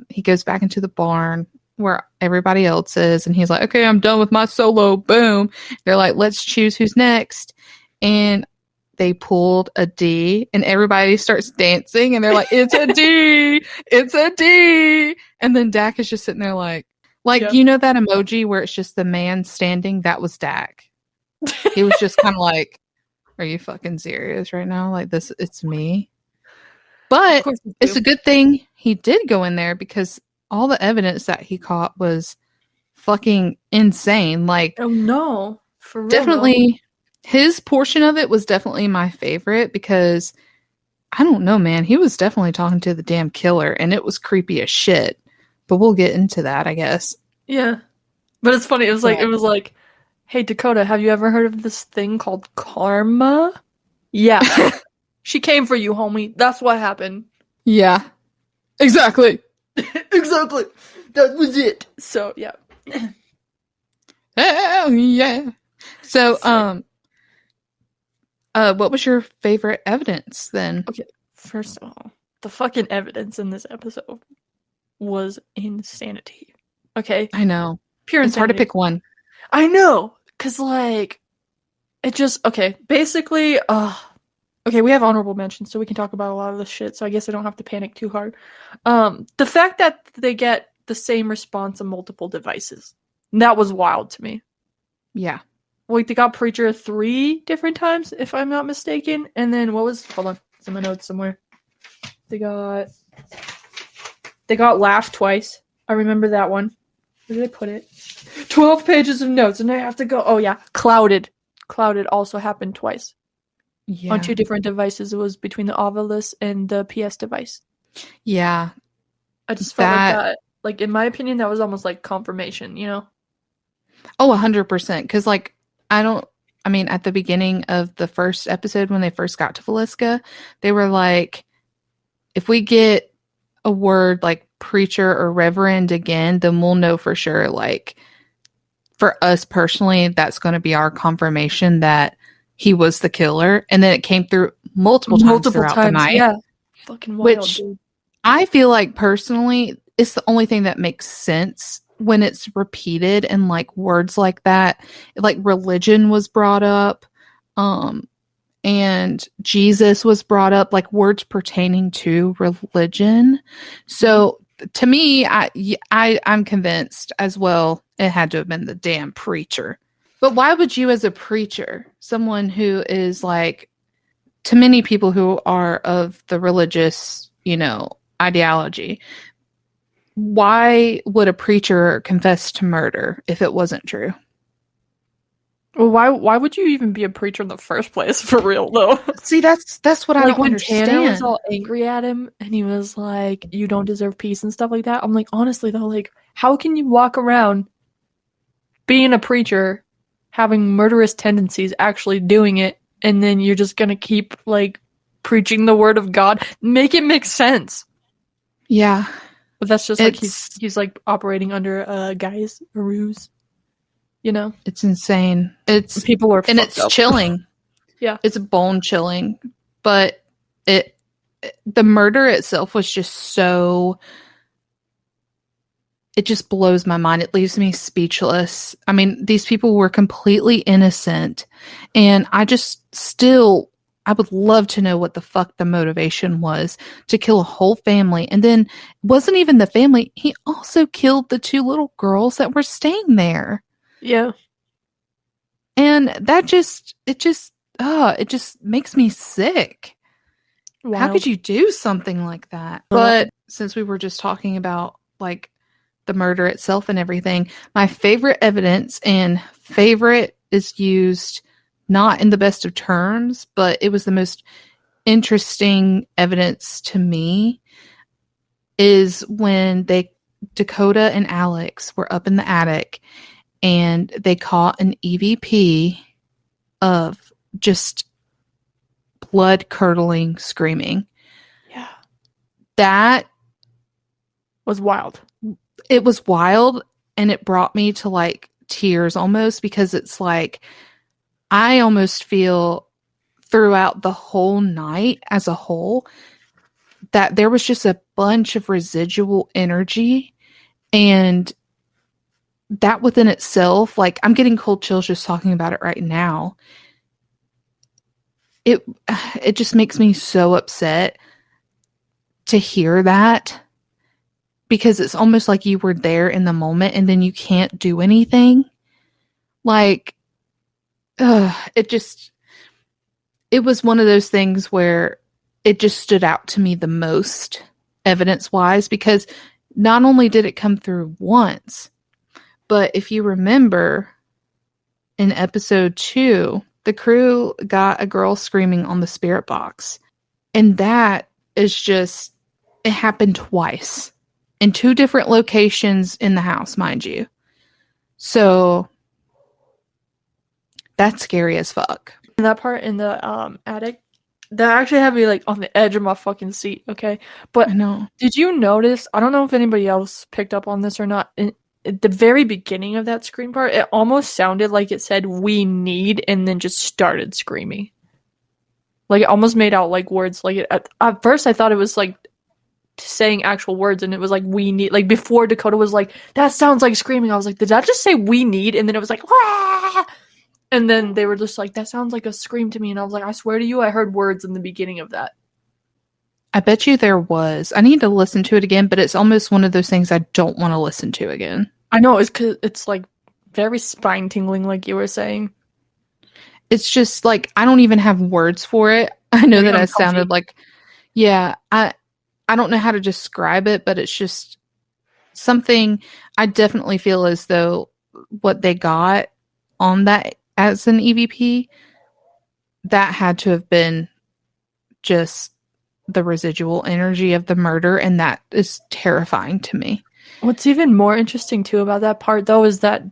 he goes back into the barn where everybody else is, and he's like, okay, I'm done with my solo. Boom. They're like, let's choose who's next. And they pulled a D, and everybody starts dancing, and they're like, it's a D. It's a D. And then Dak is just sitting there like, that emoji where it's just the man standing? That was Dak. He was just kind of like, are you fucking serious right now? Like, this, it's me. But it's a good thing he did go in there, because all the evidence that he caught was fucking insane. Like, oh no, for real. Definitely, his portion of it was definitely my favorite, because I don't know, man. He was definitely talking to the damn killer, and it was creepy as shit. But we'll get into that, I guess. Yeah, but it's funny. It was like, hey, Dakota, have you ever heard of this thing called karma? Yeah. She came for you, homie. That's what happened. Yeah. Exactly. Exactly. That was it. So, yeah. Hell yeah. So, what was your favorite evidence then? Okay, first of all, the fucking evidence in this episode was insanity. Okay? I know. Pure insanity. It's hard to pick one. I know. Because, it just, basically, we have honorable mentions, so we can talk about a lot of this shit, so I guess I don't have to panic too hard. The fact that they get the same response on multiple devices, that was wild to me. Yeah. Like, they got Preacher 3 different times, if I'm not mistaken, and then hold on, it's in my notes somewhere. They got Laugh twice. I remember that one. Where did I put it? 12 pages of notes, and I have to go. Oh, yeah. Clouded. Clouded also happened twice. Yeah. On 2 different devices. It was between the Ovilus and the PS device. Yeah. I just felt like that. Like, in my opinion, that was almost like confirmation, Oh, 100%. Because, at the beginning of the first episode, when they first got to Villisca, they were like, if we get a word like preacher or reverend again, then we'll know for sure, like, for us personally, that's going to be our confirmation that he was the killer. And then it came through multiple times throughout the night. Yeah. Fucking wild, which dude. I feel like personally, it's the only thing that makes sense when it's repeated, and like words like that, like religion was brought up, and Jesus was brought up, like words pertaining to religion. So to me, I'm convinced as well it had to have been the damn preacher. But why would you, as a preacher, someone who is like, to many people who are of the religious, ideology, why would a preacher confess to murder if it wasn't true? Well, why would you even be a preacher in the first place, for real, though? See, that's what I don't understand. Tanner was all angry at him, and he was like, you don't deserve peace and stuff like that. I'm like, honestly, though, like, how can you walk around being a preacher, having murderous tendencies, actually doing it, and then you're just gonna keep, like, preaching the word of God? Make it make sense. Yeah. But that's just, like, he's like, operating under a ruse. You know, it's insane. People are and it's up. chilling. Yeah, it's bone chilling. But the murder itself was just so. It just blows my mind. It leaves me speechless. I mean, these people were completely innocent, and I would love to know what the fuck the motivation was to kill a whole family. And then it wasn't even the family. He also killed the 2 little girls that were staying there. Yeah. And that it just makes me sick. Wild. How could you do something like that? But since we were just talking about like the murder itself and everything, my favorite evidence, and favorite is used not in the best of terms, but it was the most interesting evidence to me, is when Dakota and Alex were up in the attic and they caught an EVP of just blood-curdling screaming. Yeah. That was wild. It was wild, and it brought me to like tears almost, because it's like I almost feel throughout the whole night as a whole that there was just a bunch of residual energy, and that within itself, like, I'm getting cold chills just talking about it right now. It just makes me so upset to hear that, because it's almost like you were there in the moment and then you can't do anything. Like, it was one of those things where it just stood out to me the most evidence-wise, because not only did it come through once, but if you remember in episode 2, the crew got a girl screaming on the spirit box. And that is just, it happened twice in 2 different locations in the house, mind you. So that's scary as fuck. That part in the attic, that actually had me like on the edge of my fucking seat, okay? But I know. Did you notice, I don't know if anybody else picked up on this or not, at the very beginning of that scream part, it almost sounded like it said "we need" and then just started screaming. Like, it almost made out like words. Like, at first I thought it was like saying actual words, and it was like "we need." Like, before Dakota was like, "that sounds like screaming," I was like, did that just say "we need"? And then it was like, "Wah!" And then they were just like, "that sounds like a scream to me," and I was like, I swear to you, I heard words in the beginning of that. I bet you there was. I need to listen to it again, but it's almost one of those things I don't want to listen to again. I know, it's because it's like very spine tingling, like you were saying. It's just like, I don't even have words for it. I know that I sounded like, yeah, I don't know how to describe it, but it's just something I definitely feel as though what they got on that as an EVP, that had to have been just the residual energy of the murder, and that is terrifying to me. What's even more interesting too about that part, though, is that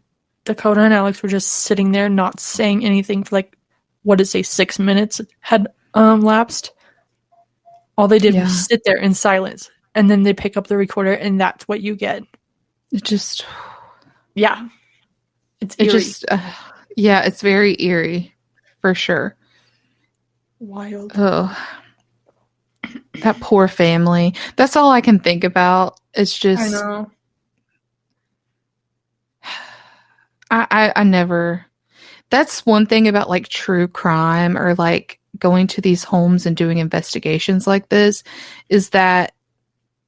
Dakota and Alex were just sitting there not saying anything for like, what did it say, 6 minutes had lapsed. All they did was sit there in silence, and then they pick up the recorder, and that's what you get. It just, yeah, it's eerie. It just, yeah, it's very eerie, for sure. Wild. Oh, that poor family. That's all I can think about. It's just, I know. I never, that's one thing about like true crime, or like going to these homes and doing investigations like this, is that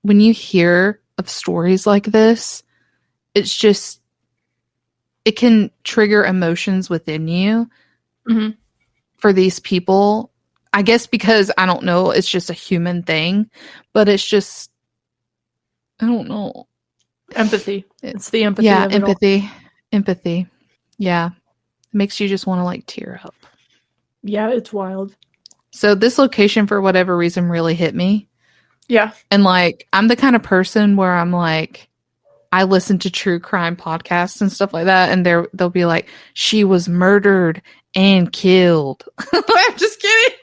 when you hear of stories like this, it's just, it can trigger emotions within you for these people. I guess because, I don't know, it's just a human thing, but it's just, I don't know. Empathy. It's the empathy. Yeah, of it all. Empathy. Yeah. It makes you just want to like tear up. Yeah, it's wild. So this location, for whatever reason, really hit me. Yeah. And like, I'm the kind of person where I'm like, I listen to true crime podcasts and stuff like that, and they'll be like, she was murdered and killed. I'm just kidding.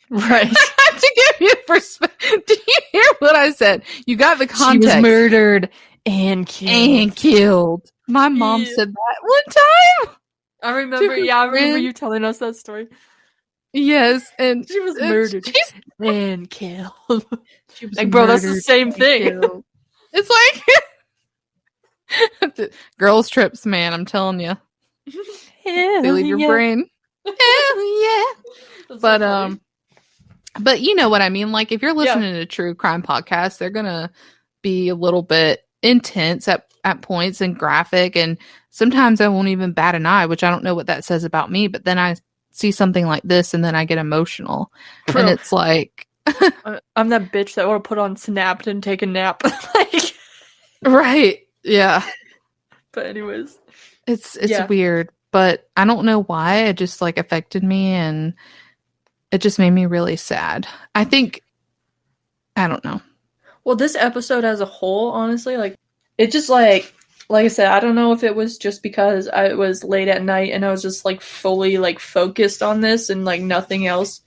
Right. I have to give you perspective. Did you hear what I said? You got the context. She was murdered and killed. My mom said that one time. I remember. Yeah, I remember you telling us that story. Yes, and she was murdered and killed. She was like, bro, that's the same thing. It's like girls trips, man. I'm telling you, they leave your brain. Hell yeah! But you know what I mean. Like, if you're listening to true crime podcasts, they're gonna be a little bit intense at points and graphic, and sometimes I won't even bat an eye, which I don't know what that says about me. But then I see something like this, and then I get emotional, and it's like, I'm that bitch that would put on Snapped and take a nap. Like, right? Yeah. But anyways, it's weird, but I don't know why it just like affected me, and it just made me really sad. I think, I don't know. Well, this episode as a whole, honestly, like, it just like I said, I don't know if it was just because I was late at night and I was just like fully like focused on this and like nothing else.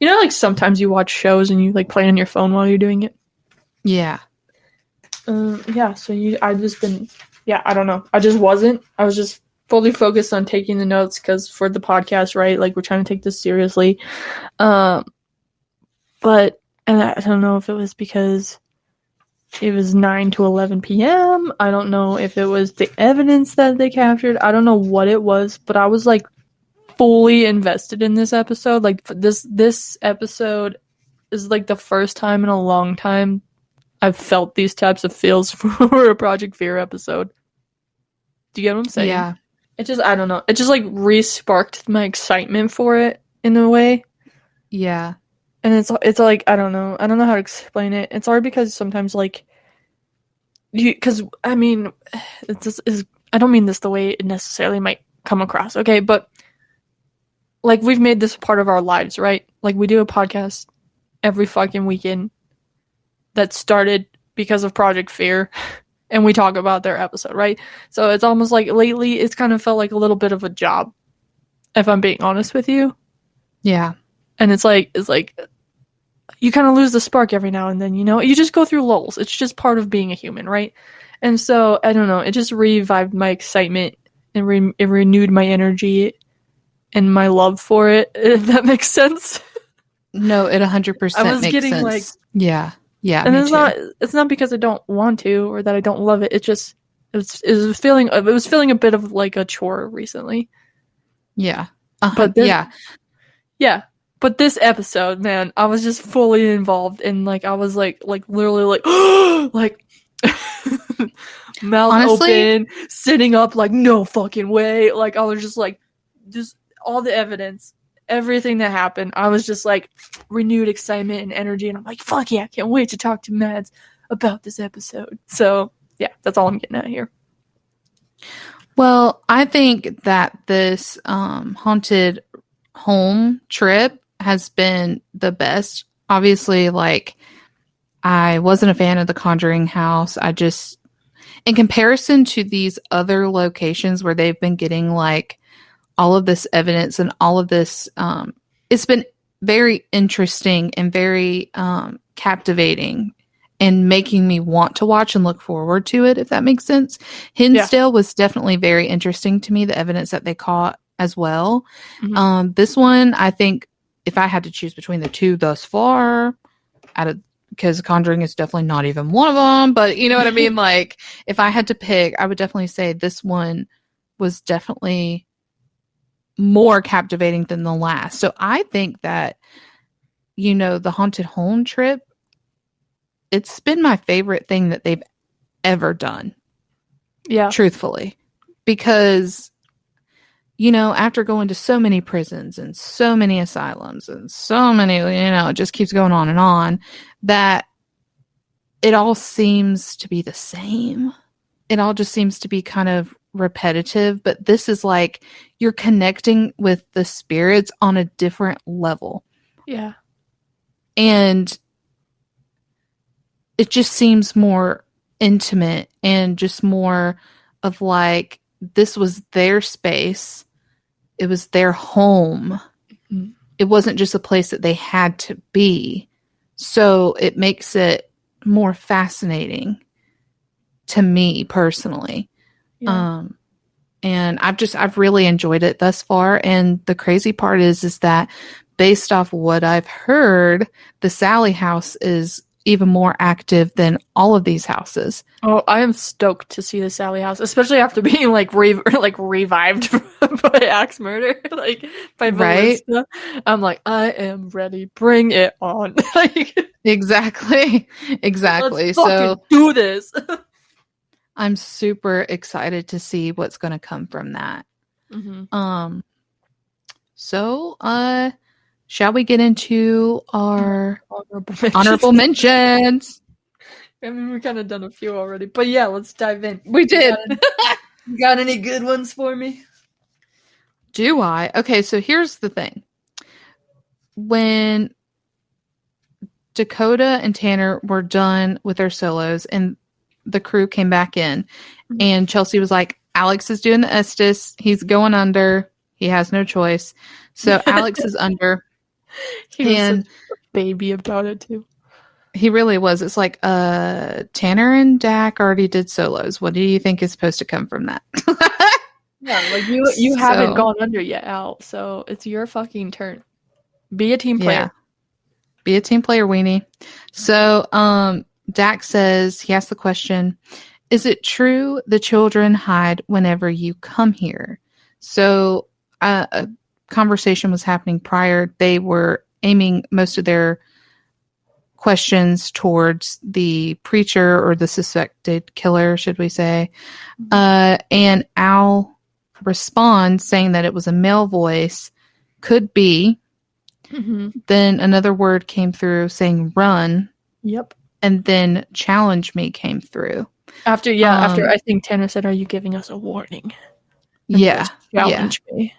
You know, like sometimes you watch shows and you like play on your phone while you're doing it. Yeah. Yeah. So I don't know. I just wasn't. I was just fully focused on taking the notes because for the podcast, right? Like, we're trying to take this seriously. But and I don't know if it was because it was 9 to 11 p.m. I don't know if it was the evidence that they captured. I don't know what it was, but I was like fully invested in this episode. Like, this episode is like the first time in a long time I've felt these types of feels for a Project Fear episode. Do you get what I'm saying? Yeah. It just, I don't know. It just like re-sparked my excitement for it in a way. Yeah. And it's like, I don't know how to explain it. It's hard because sometimes like because I mean, I don't mean this the way it necessarily might come across, okay? But like, we've made this part of our lives, right? Like, we do a podcast every fucking weekend that started because of Project Fear, and we talk about their episode, right? So it's almost like lately it's kind of felt like a little bit of a job, if I'm being honest with you. Yeah. And it's like you kind of lose the spark every now and then, you know? You just go through lulls. It's just part of being a human, right? And so, I don't know, it just revived my excitement and it renewed my energy and my love for it, if that makes sense. No, it 100% makes sense. I was getting like... Yeah. Yeah, and it's not because I don't want to or that I don't love it. It was feeling a bit of like a chore recently. Yeah. Yeah. But this episode, man, I was just fully involved and like I was like literally like like mouth open, sitting up like no fucking way. Like I was just like all the evidence, everything that happened. I was just like renewed excitement and energy, and I'm like, fuck yeah, I can't wait to talk to Mads about this episode. So yeah, that's all I'm getting at here. Well, I think that this haunted home trip has been the best. Obviously, like, I wasn't a fan of the Conjuring house. I just, in comparison to these other locations where they've been getting like all of this evidence and all of this, it's been very interesting and very captivating and making me want to watch and look forward to it, if that makes sense. Hinsdale was definitely very interesting to me, the evidence that they caught as well. Mm-hmm. This one, I think, if I had to choose between the two thus far, because Conjuring is definitely not even one of them, but you know what I mean? Like, if I had to pick, I would definitely say this one was definitely more captivating than the last. So I think that, you know, the haunted home trip, it's been my favorite thing that they've ever done. Yeah. Truthfully. Because, you know, after going to so many prisons and so many asylums and so many, you know, it just keeps going on, that it all seems to be the same. it all just seems to be kind of repetitive, but this is like you're connecting with the spirits on a different level. Yeah. And it just seems more intimate and just more of like this was their space. It was their home. Mm-hmm. It wasn't just a place that they had to be. So it makes it more fascinating to me personally. Yeah. And I've really enjoyed it thus far. And the crazy part is that based off what I've heard, the Sally house is even more active than all of these houses. Oh, I am stoked to see the Sally house, especially after being like revived by axe murder, like by Villisca. Right? I'm like, I am ready. Bring it on. Exactly. Let's fucking do this. I'm super excited to see what's going to come from that. Mm-hmm. So, shall we get into our honorable mentions? I mean, we've kind of done a few already, but yeah, let's dive in. We did. You got any good ones for me? Do I? Okay, so here's the thing. When Dakota and Tanner were done with their solos and the crew came back in, and Chelsea was like, Alex is doing the Estes. He's going under. He has no choice. So Alex is under. He was such a baby about it too. He really was. It's like, Tanner and Dak already did solos. What do you think is supposed to come from that? Yeah, like you haven't gone under yet, Al. So it's your fucking turn. Be a team player. Yeah. Be a team player, weenie. So, Dak says, he asked the question, is it true the children hide whenever you come here? So, a conversation was happening prior. They were aiming most of their questions towards the preacher or the suspected killer, should we say. And Al responds saying that it was a male voice. Could be. Mm-hmm. Then another word came through saying run. Yep. And then challenge me came through. After I think Tanner said, are you giving us a warning? And yeah. Challenge me.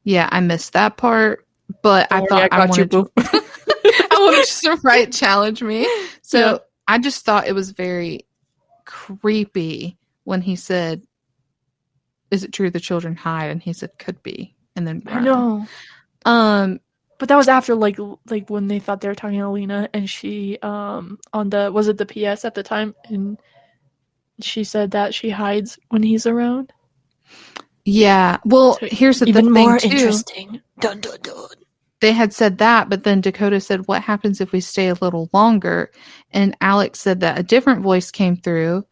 Yeah, I missed that part. But I thought I wanted to I wanted to write challenge me. So yeah. I just thought it was very creepy when he said, is it true the children hide? And he said, could be. And then run. I know. But that was after like when they thought they were talking to Alina, and she on the was it the PS at the time, and she said that she hides when he's around. Yeah. Well, so here's the even thing more too. Interesting. Dun dun dun. They had said that, but then Dakota said, what happens if we stay a little longer? And Alex said that a different voice came through,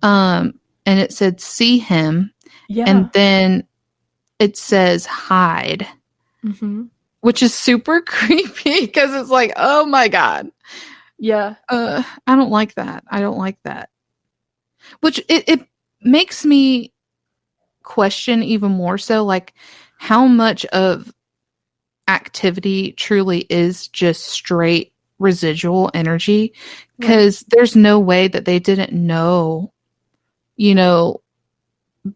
and it said, see him. Yeah. And then it says hide. Mm-hmm. Which is super creepy because it's like, oh my God. Yeah. I don't like that. I don't like that. Which it makes me question even more so, like, how much of activity truly is just straight residual energy. Because there's no way that they didn't know,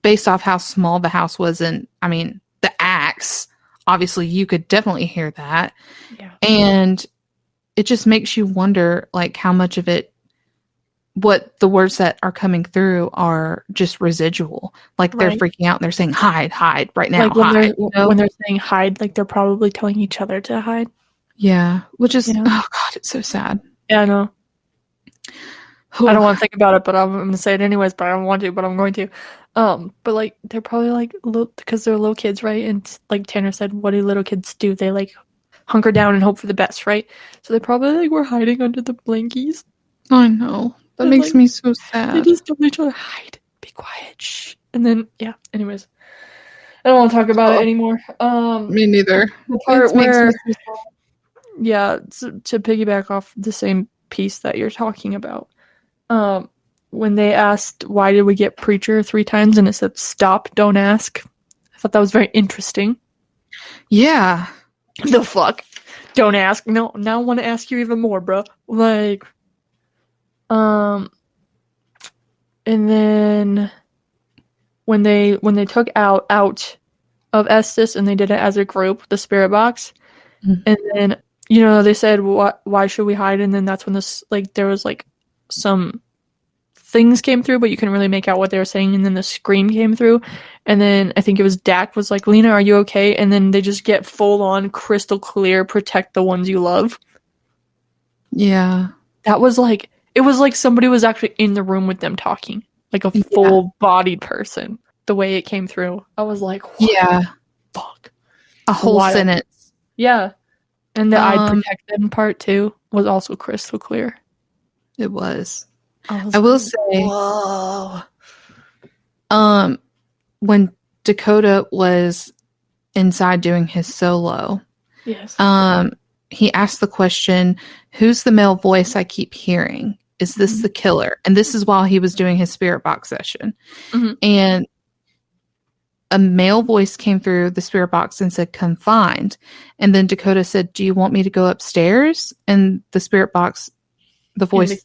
based off how small the house was. And I mean, the axe. Obviously, you could definitely hear that. Yeah. And it just makes you wonder, like, how much of it, what the words that are coming through are just residual. Like, they're freaking out and they're saying, hide right now, like when they're saying hide, like, they're probably telling each other to hide. Yeah. Which is, oh, God, it's so sad. Yeah, I know. I don't want to think about it, but I'm going to say it anyways, but I don't want to, but I'm going to. But like, they're probably like, because they're little kids, right? And like Tanner said, what do little kids do? They like hunker down and hope for the best, right? So they probably like were hiding under the blankies. I know. That makes me so sad. They just told each other, hide, be quiet, shh. And then, yeah, anyways. I don't want to talk about it anymore. Me neither. The part where, yeah, to piggyback off the same piece that you're talking about. When they asked, why did we get preacher 3 times? And it said, stop, don't ask. I thought that was very interesting. Yeah. The fuck? Don't ask. No, now I want to ask you even more, bro. Like, And then when they took out of Estes and they did it as a group, the spirit box, and then they said, why should we hide? And then that's when there was some things came through, but you couldn't really make out what they were saying. And then the scream came through, and then I think it was Dak was like, Lena, are you okay? And then they just get full on crystal clear, protect the ones you love. Yeah, that was it was like somebody was actually in the room with them talking, like a full-bodied person. The way it came through, I was like, what fuck? A whole sentence. Yeah. And the I'd protect them part too was also crystal clear. It was. I will say, whoa. When Dakota was inside doing his solo, yes, he asked the question, who's the male voice I keep hearing? Is this the killer? And this is while he was doing his spirit box session. And a male voice came through the spirit box and said, confined. And then Dakota said, do you want me to go upstairs? And the spirit box, the voice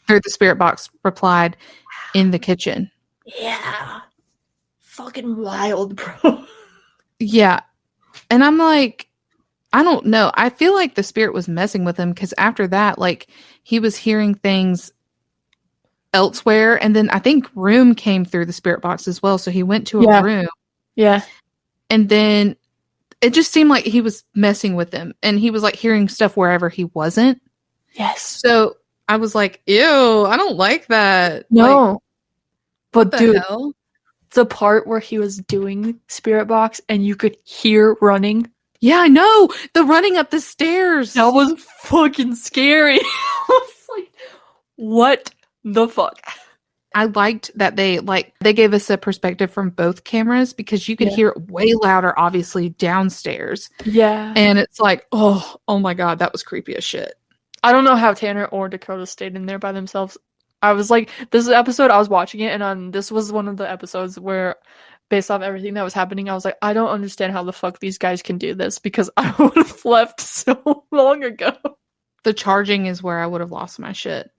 through the spirit box replied, in the kitchen. Yeah. Fucking wild, bro. Yeah. And I'm like, I don't know. I feel like the spirit was messing with him because after that, he was hearing things elsewhere. And then I think room came through the spirit box as well. So he went to a room. Yeah. And then it just seemed like he was messing with them. And he was hearing stuff wherever he wasn't. Yes. So I was like, ew, I don't like that. No. But dude, hell? The part where he was doing spirit box and you could hear running. Yeah, I know. The running up the stairs. That was fucking scary. I was like, what the fuck? I liked that they gave us a perspective from both cameras because you could hear it way louder, obviously, downstairs. Yeah. And it's like, oh my God, that was creepy as shit. I don't know how Tanner or Dakota stayed in there by themselves. I was like, this episode, I was watching it, and this was one of the episodes where, based off everything that was happening, I was like, I don't understand how the fuck these guys can do this because I would have left so long ago. The charging is where I would have lost my shit.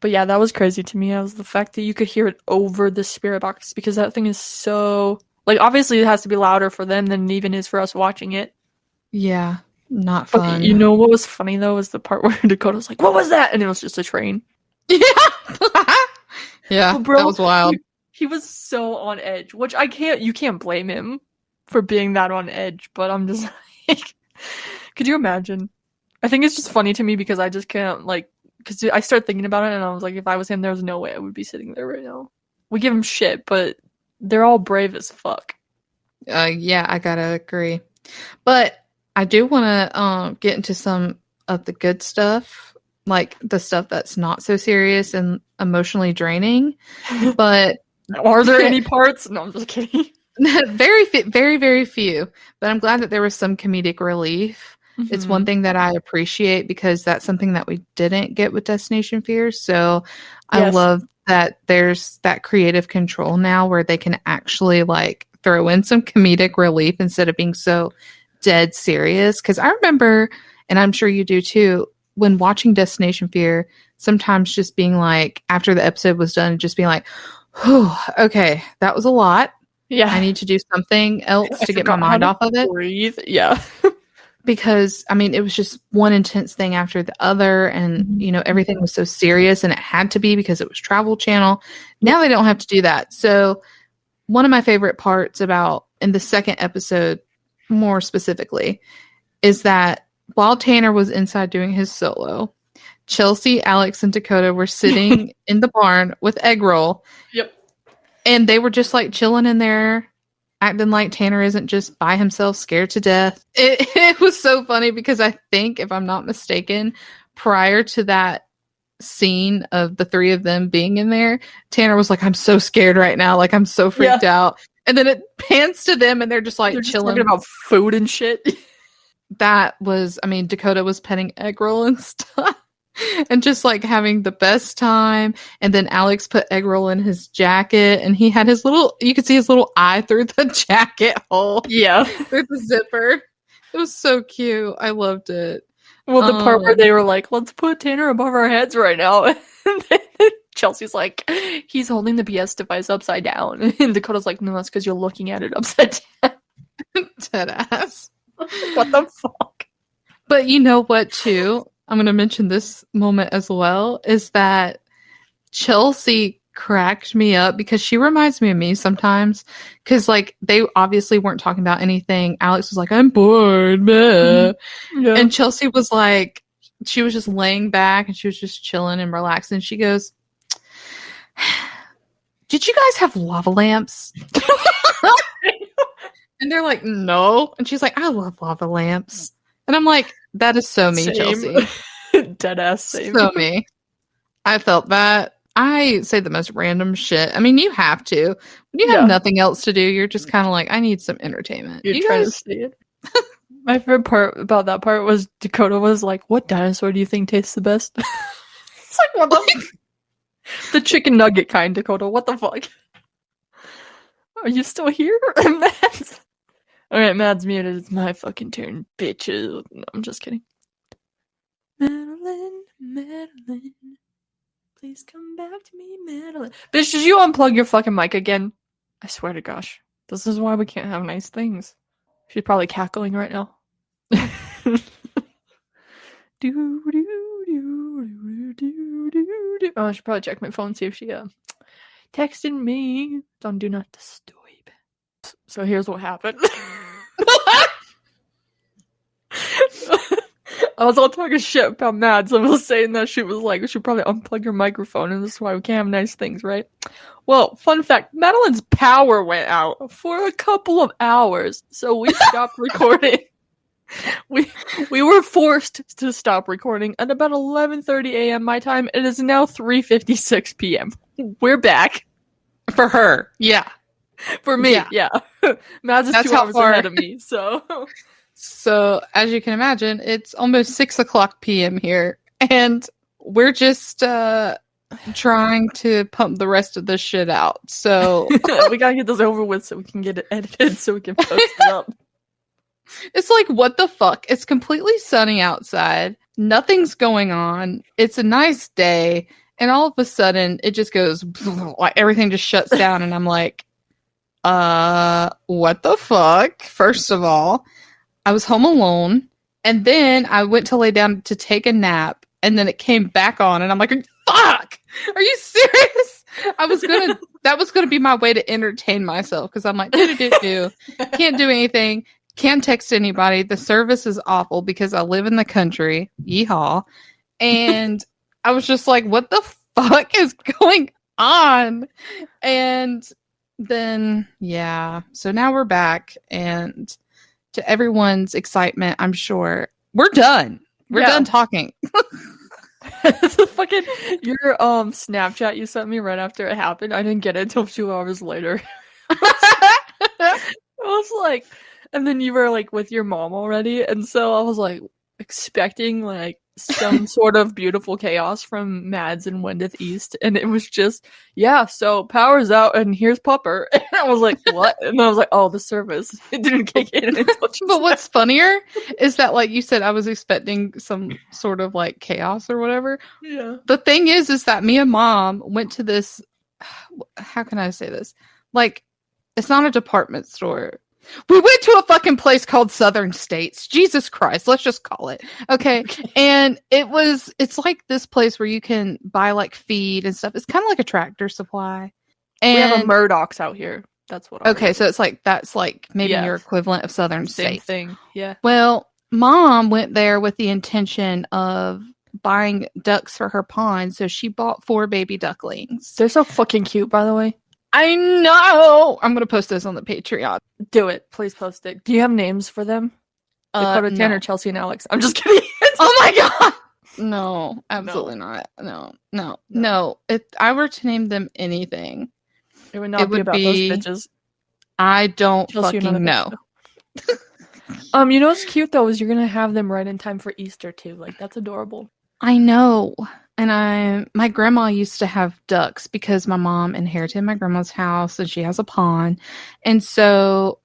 But yeah, that was crazy to me. That was the fact that you could hear it over the spirit box because that thing is so obviously it has to be louder for them than it even is for us watching it. Yeah, not fun. You know what was funny though was the part where Dakota was like, "What was that?" And it was just a train. Yeah, yeah, bro, that was wild. He was so on edge, which you can't blame him for being that on edge. But I'm just like, could you imagine? I think it's just funny to me because I just can't because I started thinking about it and I was like, if I was him, there's no way I would be sitting there right now. We give him shit, but they're all brave as fuck. Yeah, I gotta agree. But I do want to get into some of the good stuff, like the stuff that's not so serious and emotionally draining. But are there any parts? No, I'm just kidding. Very, very few. But I'm glad that there was some comedic relief. Mm-hmm. It's one thing that I appreciate because that's something that we didn't get with Destination Fears. So I love that there's that creative control now where they can actually throw in some comedic relief instead of being so dead serious. Because I remember, and I'm sure you do too, when watching Destination Fear, sometimes just being after the episode was done, just being whew, okay, that was a lot. Yeah. I need to do something else to get my mind off of it. Breathe. Yeah. Because, it was just one intense thing after the other. And, everything was so serious and it had to be because it was Travel Channel. Now they don't have to do that. So one of my favorite parts about in the second episode, more specifically, is that while Tanner was inside doing his solo, Chelsea, Alex, and Dakota were sitting in the barn with egg roll. Yep. And they were just chilling in there, acting like Tanner isn't just by himself, scared to death. It was so funny because I think, if I'm not mistaken, prior to that scene of the three of them being in there, Tanner was I'm so scared right now. I'm so freaked out. And then it pans to them and they're just they're chilling. Just talking about food and shit. That was, Dakota was petting egg roll and stuff. And just having the best time. And then Alex put egg roll in his jacket and he had you could see his little eye through the jacket hole. Yeah. Through the zipper. It was so cute. I loved it. Well, the part where they were let's put Tanner above our heads right now. And then Chelsea's like, he's holding the PS device upside down. And Dakota's like, no, that's because you're looking at it upside down. Deadass. What the fuck? But you know what, too? I'm going to mention this moment as well, is that Chelsea cracked me up because she reminds me of me sometimes. Because, like, they obviously weren't talking about anything. Alex was like, I'm bored. Mm-hmm. Yeah. And Chelsea was like, she was just laying back and she was just chilling and relaxing. She goes, did you guys have lava lamps? And they're like, no. And she's like, I love lava lamps. And I'm like, that is so me, same. Chelsea. Deadass same. So me. I felt that. I say the most random shit. I mean, you have to. When you have nothing else to do, you're just kind of like, I need some entertainment. You're trying to see it. My favorite part about that part was Dakota was like, what dinosaur do you think tastes the best? It's like, what the the chicken nugget kind, Dakota. What the fuck? Are you still here? Mads? Alright, Mads muted. It's my fucking turn, bitches. No, I'm just kidding. Madeline. Please come back to me, Madeline. Bitch, did you unplug your fucking mic again? I swear to gosh. This is why we can't have nice things. She's probably cackling right now. Oh, I should probably check my phone, see if she texted me. It's on Do Not Disturb. So here's what happened. I was all talking shit about Mads. I was saying that she was like, we should probably unplug your microphone, and this is why we can't have nice things, right? Well, fun fact, Madeline's power went out for a couple of hours, so we stopped recording. We were forced to stop recording at about 11:30 a.m. my time. It is now 3:56 p.m. We're back. For her, yeah. For me, yeah. Mads is That's 2 hours ahead of me, so... So, as you can imagine, it's almost 6 o'clock p.m. here, and we're just trying to pump the rest of this shit out. So, we gotta get this over with so we can get it edited so we can post it up. It's like, what the fuck? It's completely sunny outside. Nothing's going on. It's a nice day, and all of a sudden, it just goes, like everything just shuts down, and I'm like, what the fuck? First of all, I was home alone, and then I went to lay down to take a nap, and then it came back on, and I'm like, fuck! Are you serious? That was gonna be my way to entertain myself, because I'm like, can't do anything, can't text anybody, the service is awful because I live in the country, yeehaw, and I was just like, what the fuck is going on? And then, yeah, so now we're back, and to everyone's excitement, I'm sure we're done. We're done talking. Fucking your Snapchat you sent me right after it happened. I didn't get it until 2 hours later. I was like, and then you were like with your mom already, and so I was like expecting like some sort of beautiful chaos from Mads and Wendeth East, and it was just, so power's out and here's Pupper. And I was like, what? And I was like, oh, the service. It didn't kick in until But what's funnier is that, like you said, I was expecting some sort of like chaos or whatever. Yeah. The thing is that me and Mom went to this, how can I say this? Like, it's not a department store. We went to a fucking place called Southern States. Jesus Christ, let's just call it. Okay. And it's like this place where you can buy like feed and stuff. It's kind of like a Tractor Supply. And we have a Murdoch's out here. That's what. Okay, so it's like, that's like maybe your equivalent of Southern States. Same thing. Yeah. Well, Mom went there with the intention of buying ducks for her pond, so she bought 4 baby ducklings. They're so fucking cute, by the way. I know. I'm gonna post this on the Patreon. Do it, please post it. Do you have names for them? Dakota, Tanner, Chelsea, and Alex. I'm just kidding. Oh my god. No, absolutely not. No. If I were to name them anything, it would not be about those bitches. I don't Chelsea, fucking know. You know what's cute though is you're gonna have them right in time for Easter too. Like that's adorable. I know. And my grandma used to have ducks because my mom inherited my grandma's house and she has a pond. And so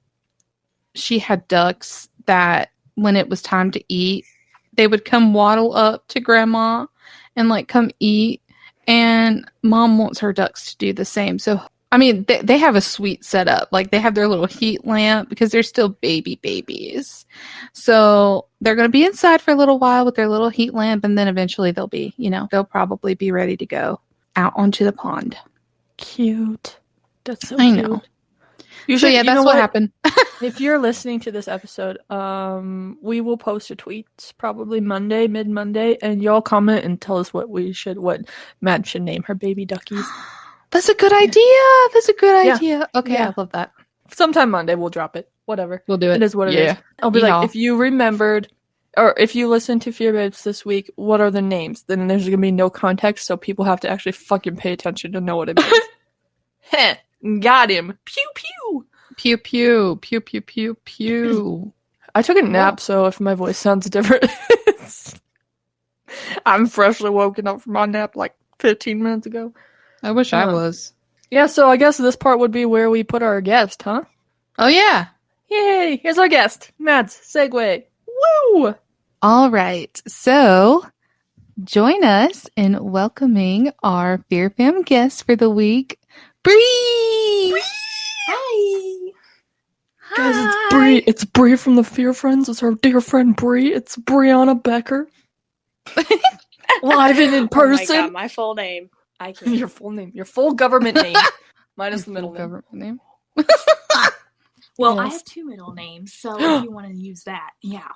she had ducks that when it was time to eat, they would come waddle up to grandma and like come eat. And Mom wants her ducks to do the same. So, I mean, they have a sweet setup. Like, they have their little heat lamp because they're still babies. So, they're going to be inside for a little while with their little heat lamp. And then eventually they'll be, they'll probably be ready to go out onto the pond. Cute. That's so I cute. know. Usually, that's what happened. If you're listening to this episode, we will post a tweet probably Monday, mid-Monday, and y'all comment and tell us what Matt should name her baby duckies. That's a good idea. That's a good idea. Okay, I love that. Sometime Monday we'll drop it. Whatever. We'll do it. It is what it is. I'll be like, if you remembered, or if you listened to Fear Babes this week, what are the names? Then there's gonna be no context, so people have to actually fucking pay attention to know what it means. Heh. Got him. Pew pew. Pew pew. Pew pew pew pew. I took a nap, so if my voice sounds different, I'm freshly woken up from my nap like 15 minutes ago. I wish I was. Yeah, so I guess this part would be where we put our guest, huh? Oh, yeah. Yay! Here's our guest. Mads, segue. Woo! All right. So, join us in welcoming our Fear Fam guest for the week, Bree! Hi! Guys, it's Bree. It's Bree from the Fear Friends. It's our dear friend Bree. It's Brianna Becker. Live and in person. Oh my God, my full name. I can't. Your full name. Your full government name. Minus the middle government name. Well, Yes. I have 2 middle names, so if you want to use that, yeah.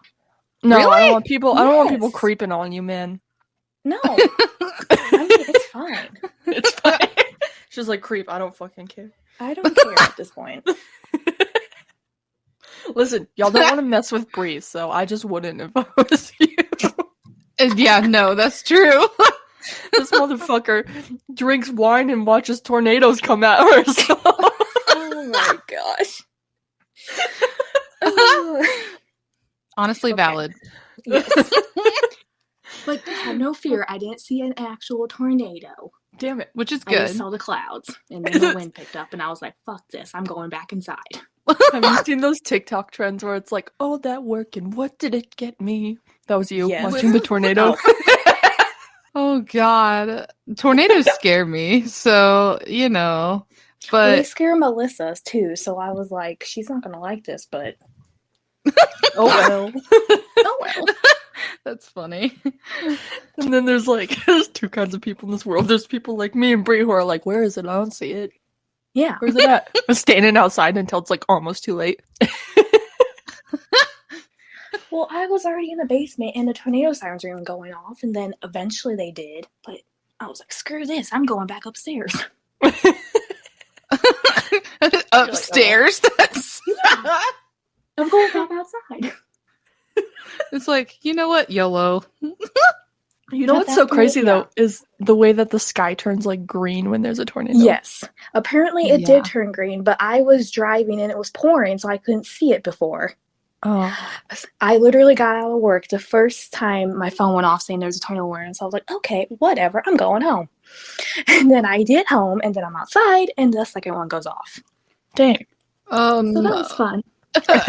No, Really? I don't want people. I don't want people Yes. creeping on you, man. No. I mean, it's fine. It's fine. She's like, creep. I don't fucking care. I don't care at this point. Listen, y'all don't want to mess with Bree, so I just wouldn't if I was you. Yeah, no, that's true. This motherfucker drinks wine and watches tornadoes come at her. So. Oh my gosh. Honestly, Okay. valid. Yes. But have no fear, I didn't see an actual tornado. Damn it. Which is I good. just saw the clouds, and then the wind picked up, and I was like, fuck this, I'm going back inside. Have you seen those TikTok trends where it's like, oh, that worked, and what did it get me? That was you Yes. watching the tornado. Oh, God. Tornadoes scare me, so, They But, scare Melissa too, so I was like, she's not gonna like this, but Oh, well. oh well. that's funny. And then there's there's 2 kinds of people in this world. There's people like me and Bree who are like, where is it? I don't see it. Yeah. Where's it at? I'm standing outside until it's almost too late. Well, I was already in the basement and the tornado sirens were even going off, and then eventually they did, but I was like, screw this, I'm going back upstairs. Upstairs? That's... I'm going back outside. It's like, you know what? YOLO. You know Not what's that so good, crazy, yeah. though, is the way that the sky turns green when there's a tornado. Yes. Apparently it Yeah. did turn green, but I was driving and it was pouring, so I couldn't see it before. Oh. I literally got out of work the first time my phone went off saying there's a tornado warning, so I was like, okay, whatever, I'm going home. And then I get home, and then I'm outside, and the second one goes off. Dang. Oh, So no. that was fun.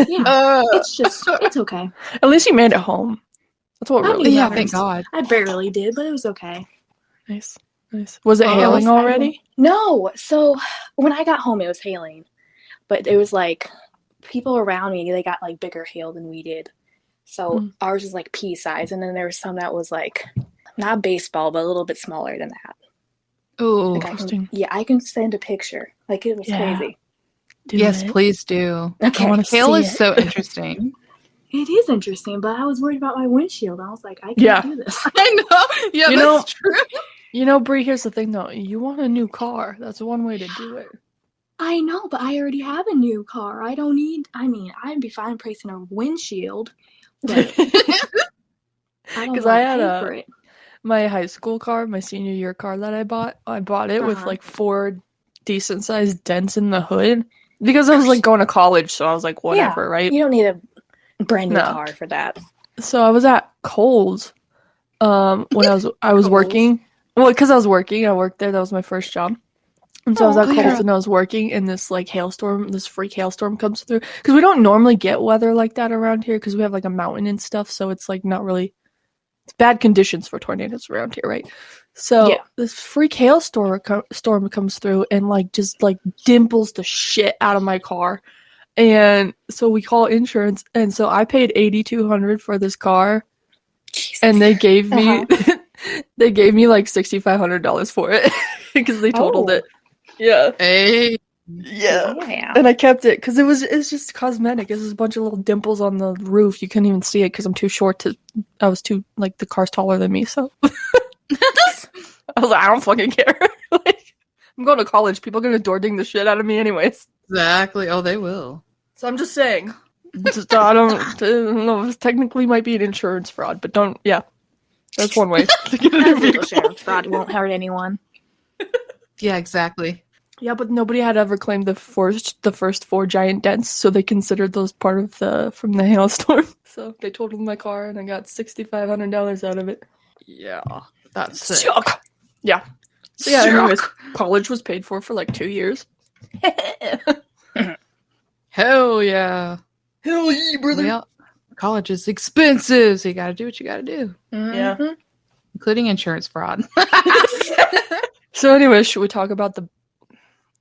Yeah. It's okay. At least you made it home. That's what I really mean, Yeah, matters. thank God. I barely did, but it was okay. Nice. Nice. Was it Oh, hailing I- already? No, so when I got home, it was hailing, but it was people around me, they got bigger hail than we did. So ours was pea size, and then there was some that was not baseball, but a little bit smaller than that. Oh, Interesting. I can send a picture. It was Yeah. crazy. Do yes, it. please do. Okay, I wanna Hail see is it. so interesting. it is interesting, but I was worried about my windshield. I was like, I can't Yeah. do this. I know. Yeah, You that's true. You know, Brie, here's the thing, though. You want a new car. That's one way to do it. I know, but I already have a new car. I don't need. I mean, I'd be fine pricing a windshield, but I don't 'Cause want I to had pay for it. My high school car, my senior year car that I bought it with Uh-huh. 4 decent sized dents in the hood. Because I was going to college, so I was like, whatever, right? You don't need a brand new No. car for that. So I was at Kohl's when I was Kohl's? working. Well, because I was working, I worked there. That was my first job. And so I was Oh, at Kohl's yeah. and I was working, and this hailstorm, this freak hailstorm comes through. Because we don't normally get weather like that around here because we have a mountain and stuff, so it's not really bad conditions for tornadoes around here, right? So this freak hailstorm comes through and like just like dimples the shit out of my car. And so we call insurance, and so I paid $8,200 for this car. Jesus. And they gave me they gave me like $6,500 for it because they totaled it. Yeah. Hey. Yeah. And I kept it because it's just cosmetic. It's just a bunch of little dimples on the roof. You couldn't even see it because I'm too short I was too, like, the car's taller than me, so. I was like, I don't fucking care. Like, I'm going to college. People are going to door ding the shit out of me anyways. Exactly. Oh, they will. So I'm just saying. I don't know. This technically might be an insurance fraud, but don't, that's one way to get a new vehicle. Insurance fraud won't hurt anyone. Yeah, exactly. Yeah, but nobody had ever claimed the first 4 giant dents, so they considered those part of from the hailstorm. So they totaled my car, and I got $6,500 out of it. Yeah, that's sick. Yeah. So yeah, anyways, college was paid for like 2 years. Hell yeah. Hell yeah, brother. Well, college is expensive, so you gotta do what you gotta do. Mm-hmm. Yeah. Including insurance fraud. So anyway, should we talk about the...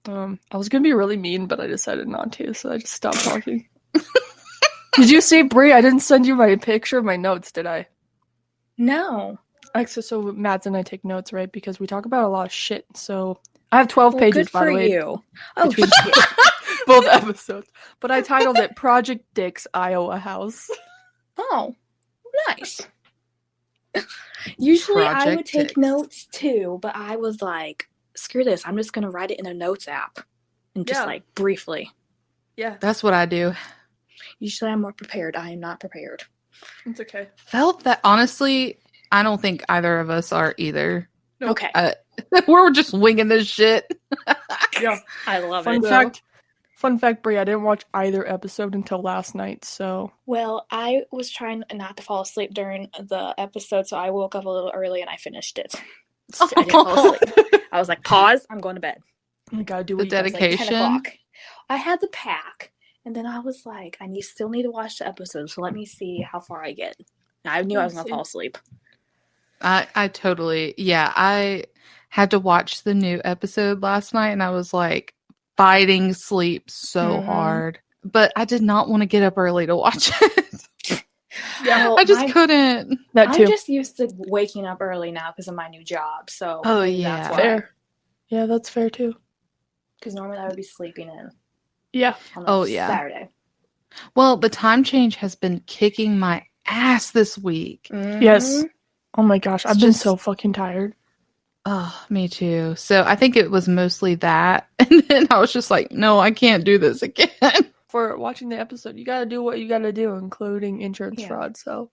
I was going to be really mean, but I decided not to, so I just stopped talking. Did you see, Brie? I didn't send you my picture of my notes, did I? No. Actually, so Mads and I take notes, right? Because we talk about a lot of shit. So I have 12 pages, by the way. Good for you. Oh, shit. Both episodes. But I titled it Project Dick's Iowa House. Oh, nice. Usually I would take notes too, but I was like, screw this. I'm just going to write it in a notes app and just like briefly. Yeah. That's what I do. Usually I'm more prepared. I am not prepared. It's okay. Felt that, honestly, I don't think either of us are either. Nope. Okay. We're just winging this shit. Yeah. I love it. Fun fact, Brie, I didn't watch either episode until last night, so... Well, I was trying not to fall asleep during the episode, so I woke up a little early and I finished it. So I didn't fall asleep. I was like, pause, I'm going to bed. I gotta do the dedication. Like 10 o'clock. I had the pack, and then I was like, I still need to watch the episode, so let me see how far I get. And I knew I was going to fall asleep. I totally... Yeah, I had to watch the new episode last night, and I was like, fighting sleep so hard, but I did not want to get up early to watch it. Yeah, I just couldn't. That too. I'm just used to waking up early now because of my new job. So yeah, that's fair. Yeah, that's fair too. Because normally I would be sleeping in. Yeah. On Saturday. Well, the time change has been kicking my ass this week. Mm-hmm. Yes. Oh my gosh, I've been so fucking tired. Oh, me too. So I think it was mostly that. And then I was just like, no, I can't do this again. For watching the episode, you gotta do what you gotta do, including insurance fraud, so.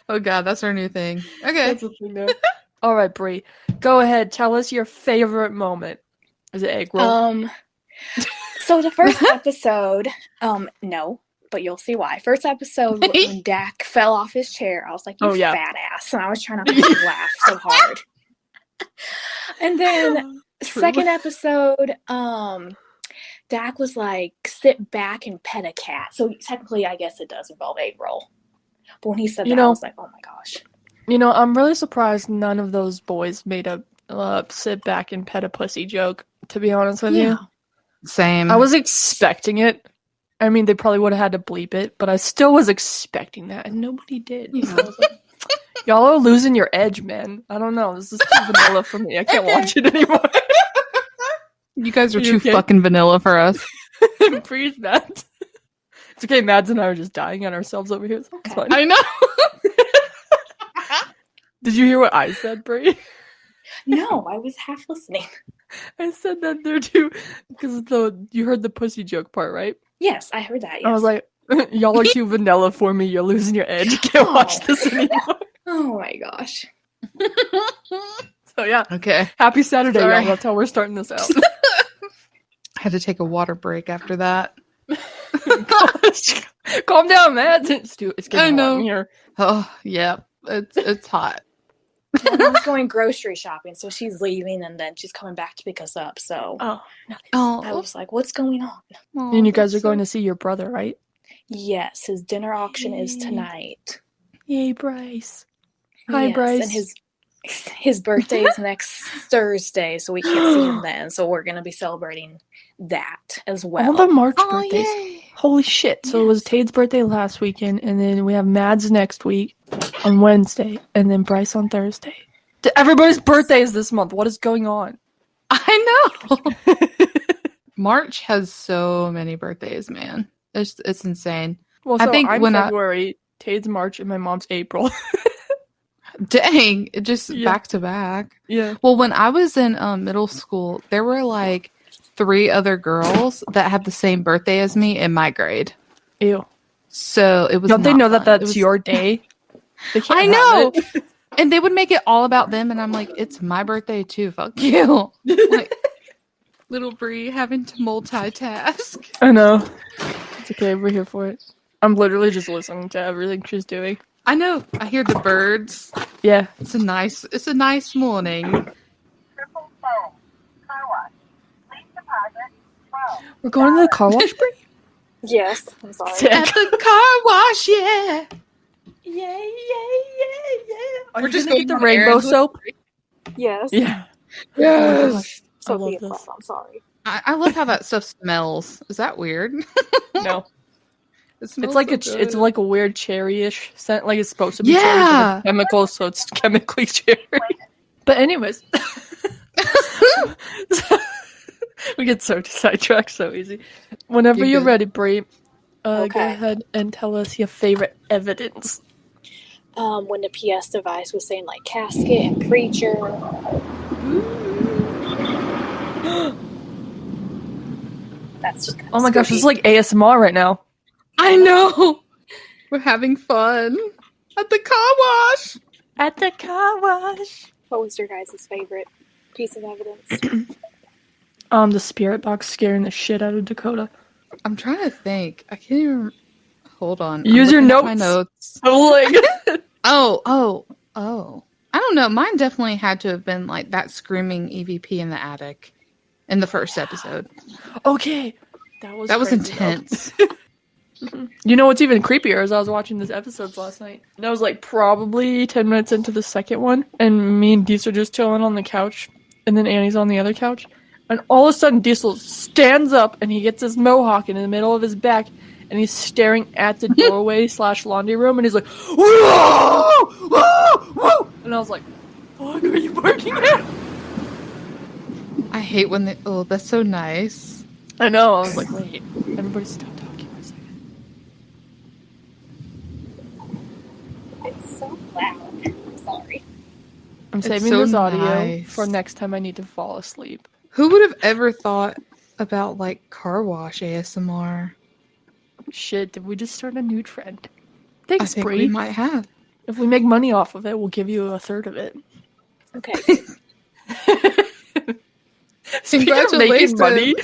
Oh god, that's our new thing. Okay. That's the thing now. All right, Brie. Go ahead. Tell us your favorite moment. Is it egg roll? So the first episode, no. But you'll see why. First episode, when Dak fell off his chair, I was like, you fat ass. And I was trying not to laugh so hard. And then second episode, Dak was like, sit back and pet a cat. So technically, I guess it does involve egg roll. But when he said that, I was like, oh my gosh. You know, I'm really surprised none of those boys made a sit back and pet a pussy joke, to be honest with you. Same. I was expecting it. I mean, they probably would have had to bleep it, but I still was expecting that, and nobody did. So I was like, y'all are losing your edge, man. I don't know. This is too vanilla for me. I can't watch it anymore. You guys are too fucking vanilla for us. Breathe that. It's okay. Mads and I are just dying on ourselves over here. So it's fine. I know. Did you hear what I said, Brie? No, I was half listening. I said that there too, because you heard the pussy joke part, right? Yes, I heard that. Yes. I was like, y'all are too vanilla for me. You're losing your edge. You can't watch this anymore. Oh my gosh. So yeah. Okay. Happy Saturday, y'all. That's how we're starting this out. I had to take a water break after that. Gosh. Calm down, Matt. It's getting hot in here. Oh, yeah. It's hot. Mom's going grocery shopping, so she's leaving, and then she's coming back to pick us up. So, nice. I was like, "What's going on?" And you guys are going to see your brother, right? Yes, his dinner auction is tonight. Yay, Bryce. Hi, yes, Bryce. And his birthday is next Thursday, so we can't see him then. So we're gonna be celebrating that as well. All the March birthdays. Yay. Holy shit. So it was Tate's birthday last weekend, and then we have Mads next week on Wednesday, and then Bryce on Thursday. Everybody's birthday is this month. What is going on? I know. March has so many birthdays, man. It's insane. Well, so I think I'm February, Tate's March, and my mom's April. Dang, it just back to back. Yeah. Well, when I was in middle school, there were like 3 other girls that had the same birthday as me in my grade. Ew. So it was. Don't they know fun. that that's your day? I know. And they would make it all about them, and I'm like, it's my birthday too. Fuck you. Like, little Bree having to multitask. I know. It's okay. We're here for it. I'm literally just listening to everything she's doing. I know. I hear the birds. Yeah. It's a nice morning. We're going to the car wash, Brie? Yes. I'm sorry. At the car wash, yeah. Yeah. We're just going to get the rainbow soap? Yes. Yeah. Yes. So be it. I'm sorry. I love how that stuff smells. Is that weird? No. It's like it's like a weird cherry-ish scent. Like it's supposed to be cherry, but it's chemical, so it's chemically cherry. But anyways, we get so sidetracked so easy. Whenever you're ready, Brie, go ahead and tell us your favorite evidence. When the PS device was saying like casket and creature. That's just oh my gosh, it's like ASMR right now. I know. We're having fun at the car wash. At the car wash. What was your guys' favorite piece of evidence? The spirit box scaring the shit out of Dakota. I'm trying to think. I can't even. Hold on. Use your notes. My notes. Oh. I don't know. Mine definitely had to have been like that screaming EVP in the attic in the first episode. Okay. That was intense. You know what's even creepier is I was watching this episodes last night. And I was like probably 10 minutes into the second one, and me and Diesel are just chilling on the couch, and then Annie's on the other couch. And all of a sudden Diesel stands up and he gets his mohawk in the middle of his back, and he's staring at the doorway / laundry room, and he's like, whoa! Whoa! Whoa! And I was like, fuck, are you barking at? I hate when they. Oh, that's so nice. I know. I was like, wait, everybody stop talking for a second. It's so loud. I'm sorry. I'm saving this audio for next time I need to fall asleep. Who would have ever thought about like car wash ASMR? Shit, did we just start a new trend? Thanks, I think Brie. we might have. If we make money off of it, we'll give you a third of it. Okay. Congratulations. Money,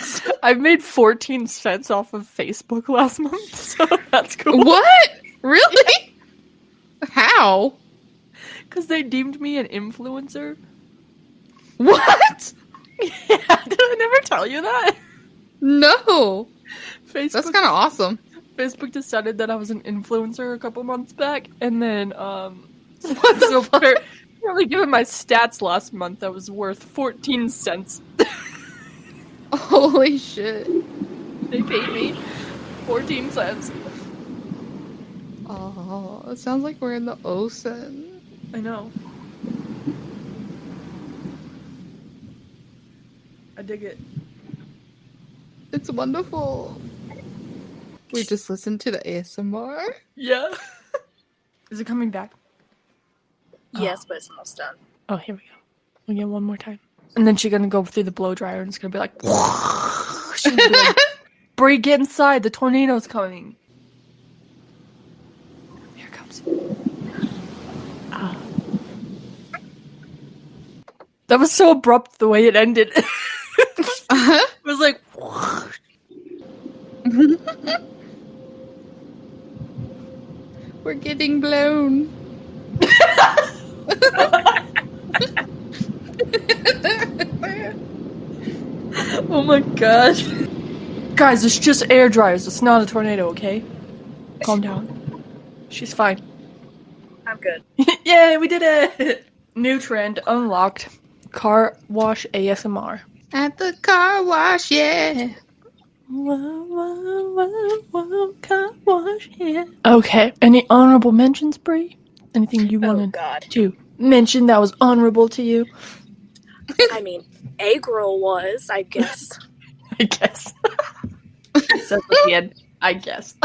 I've made 14 cents off of Facebook last month, so that's cool. What? Really? Yeah. How? Because they deemed me an influencer. What? Yeah, did I never tell you that? No. Facebook, that's kind of awesome. Facebook decided that I was an influencer a couple months back, and then what the fuck? Apparently, given my stats last month, I was worth 14 cents. Holy shit! They paid me 14 cents. Oh, it sounds like we're in the ocean. I know. I dig it. It's wonderful. We just listened to the ASMR. Yeah. Is it coming back? Yes, but it's almost done. Oh, here we go. We get one more time. And then she's gonna go through the blow dryer and it's gonna be like, she's gonna be like, Brie, get inside, the tornado's coming. Here it comes. That was so abrupt the way it ended. It was like, we're getting blown. oh my gosh. Guys, it's just air dryers. It's not a tornado, okay? Calm down. She's fine. Yay, we did it! New trend unlocked. Car wash ASMR. At the car wash, yeah. Whoa, whoa, whoa, whoa, car wash, yeah. Okay, any honorable mentions, Brie? Anything you wanted to mention that was honorable to you? I mean, egg roll was, I guess. I guess. Says at the end, I guess.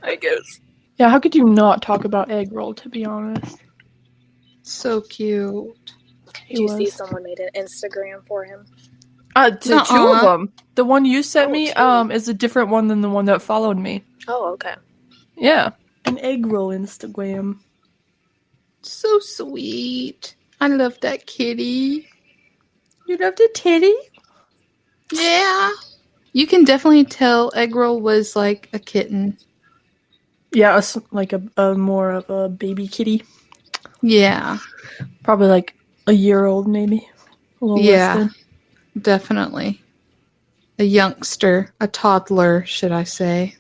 I guess. Yeah, how could you not talk about egg roll, to be honest? So cute. Did you see someone made an Instagram for him? Two of them. The one you sent me is a different one than the one that followed me. Oh, okay. Yeah, an egg roll Instagram. So sweet. I love that kitty. You loved a titty? Yeah. You can definitely tell Egg Roll was like a kitten. Yeah, like a more of a baby kitty. Yeah. Probably like a year old, maybe. A little less than. Definitely. A youngster. A toddler, should I say.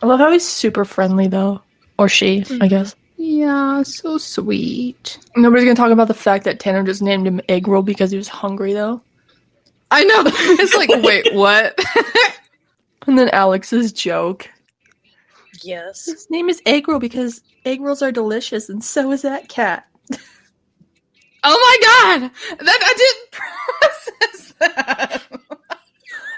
I love how he's super friendly, though. Or she, I guess. Yeah, so sweet. Nobody's gonna talk about the fact that Tanner just named him Egg Roll because he was hungry, though. I know. It's like, wait, what? And then Alex's joke. Yes. His name is Egg Roll because egg rolls are delicious, and so is that cat. Oh my god! I didn't process that.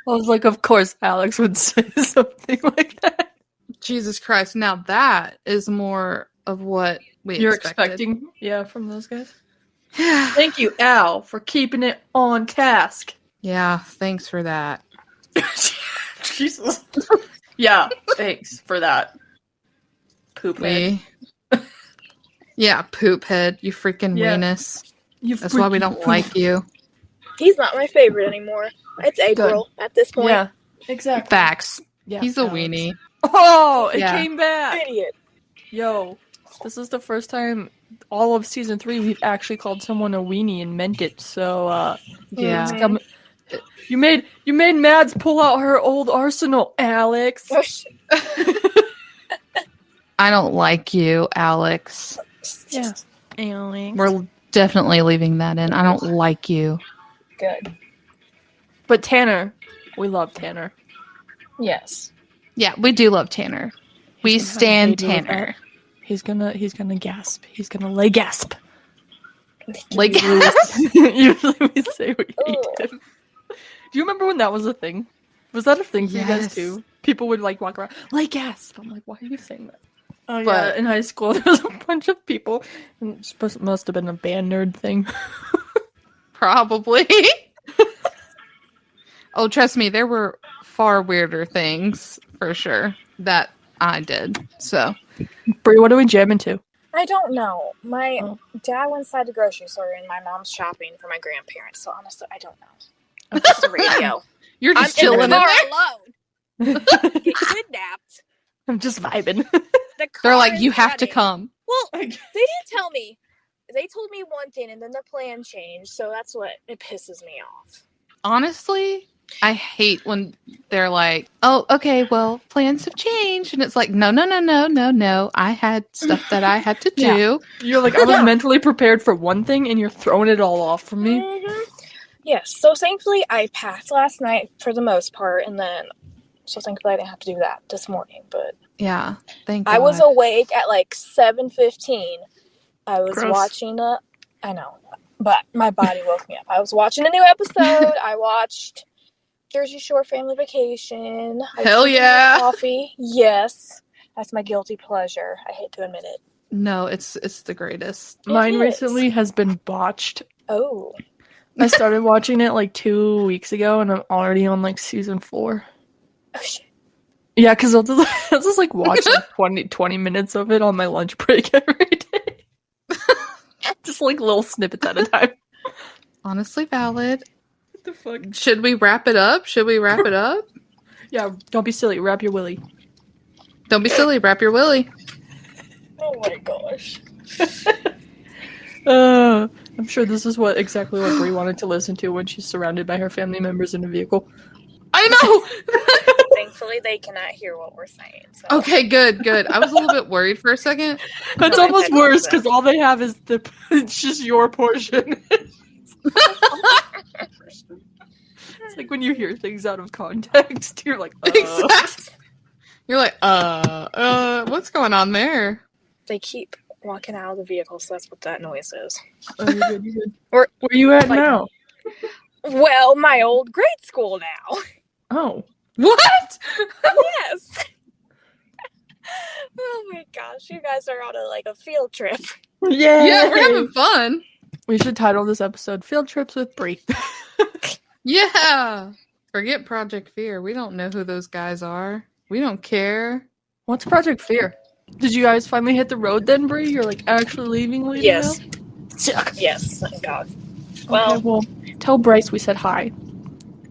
I was like, of course Alex would say something like that. Jesus Christ, now that is more of what You're expected. expecting, from those guys. Thank you, Al, for keeping it on task. Yeah, thanks for that. Jesus. Yeah, thanks for that. Poop head. Yeah, poop head, you freaking weenus. That's why we don't like you. He's not my favorite anymore. It's Egg Roll at this point. Yeah, exactly. Facts. Yeah, he's a weenie. Oh, it came back. Idiot. Yo, this is the first time all of season 3 we've actually called someone a weenie and meant it. So, yeah. You made Mads pull out her old arsenal, Alex. Oh, shit. I don't like you, Alex. Yeah, Alex. We're definitely leaving that in. I don't like you. Good. But Tanner, we love Tanner. Yes. Yeah, we do love Tanner. We stand Tanner. He's gonna gasp. He's gonna lay gasp. Lay gasp. Usually we say we hate him. Do you remember when that was a thing? Was that a thing for you guys too? People would like walk around, lay gasp. I'm like, why are you saying that? Oh, but in high school there was a bunch of people. And it must have been a band nerd thing. Probably. Oh, trust me, there were far weirder things for sure that I did. So, Brie, what are we jamming to? I don't know. My dad went inside the grocery store and my mom's shopping for my grandparents. So honestly, I don't know. Just the radio. You're just chilling in the car alone. Get kidnapped. I'm just vibing. They're like, you have to come. Well, they didn't tell me. They told me one thing and then the plan changed. So that's what it pisses me off. Honestly, I hate when they're like, oh, okay, well, plans have changed. And it's like, no. I had stuff that I had to do. Yeah. You're like, I was mentally prepared for one thing and you're throwing it all off from me. Mm-hmm. Yes. So thankfully, I passed last night for the most part. And then, so thankfully, I didn't have to do that this morning. But yeah, thank God. I was awake at like 7:15. I was watching I know, but my body woke me up. I was watching a new episode. I watched Jersey Shore Family Vacation. Hell yeah. Coffee. Yes. That's my guilty pleasure. I hate to admit it. No, it's the greatest. Mine recently has been botched. Oh. I started watching it like 2 weeks ago and I'm already on like season 4. Oh shit. Yeah, because I'll just like watch like 20 minutes of it on my lunch break every day. Just like little snippets at a time. Honestly valid. What the fuck? Should we wrap it up? Yeah, don't be silly. Wrap your willy. Don't be silly. Wrap your willy. Oh my gosh. I'm sure this is exactly what Brie wanted to listen to when she's surrounded by her family members in a vehicle. I know! Thankfully, they cannot hear what we're saying. So. Okay, good. I was a little bit worried for a second. It's almost worse because all they have is it's just your portion. It's like when you hear things out of context, you're like, Exactly. You're like, what's going on there? They keep walking out of the vehicle, so that's what that noise is. Oh, you're good. Where you at now? Well, my old grade school now. Oh. What? Yes. Oh my gosh, you guys are on a field trip. Yeah, we're having fun. We should title this episode Field Trips with Brie. Yeah. Forget Project Fear. We don't know who those guys are. We don't care. What's Project Fear? Did you guys finally hit the road then, Brie? You're actually leaving later Yes. now? Yes, thank God. Well, tell Bryce we said hi.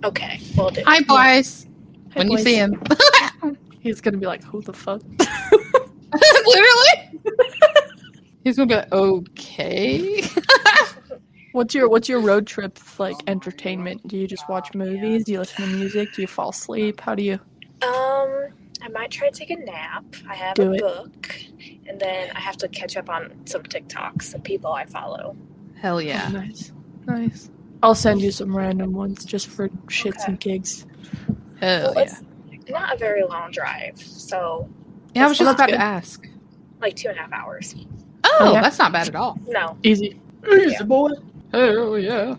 Okay, will do. Hi, Bryce. Hey, when Bryce. you see him. He's gonna be like, who the fuck? Literally. He's gonna be like, okay. What's your road trip entertainment? Do you just watch movies? Do you listen to music? Do you fall asleep? How do you? I might try to take a nap. I have Do a it. book, and then I have to catch up on some TikToks of people I follow. Hell yeah. Oh, nice. I'll send you some random ones just for shits and gigs. Hell Well, yeah. it's not a very long drive, so Yeah, I was just about good. to ask. 2.5 hours. Oh, yeah. that's not bad at all. No, Easy. Yeah. Boy. Hell yeah.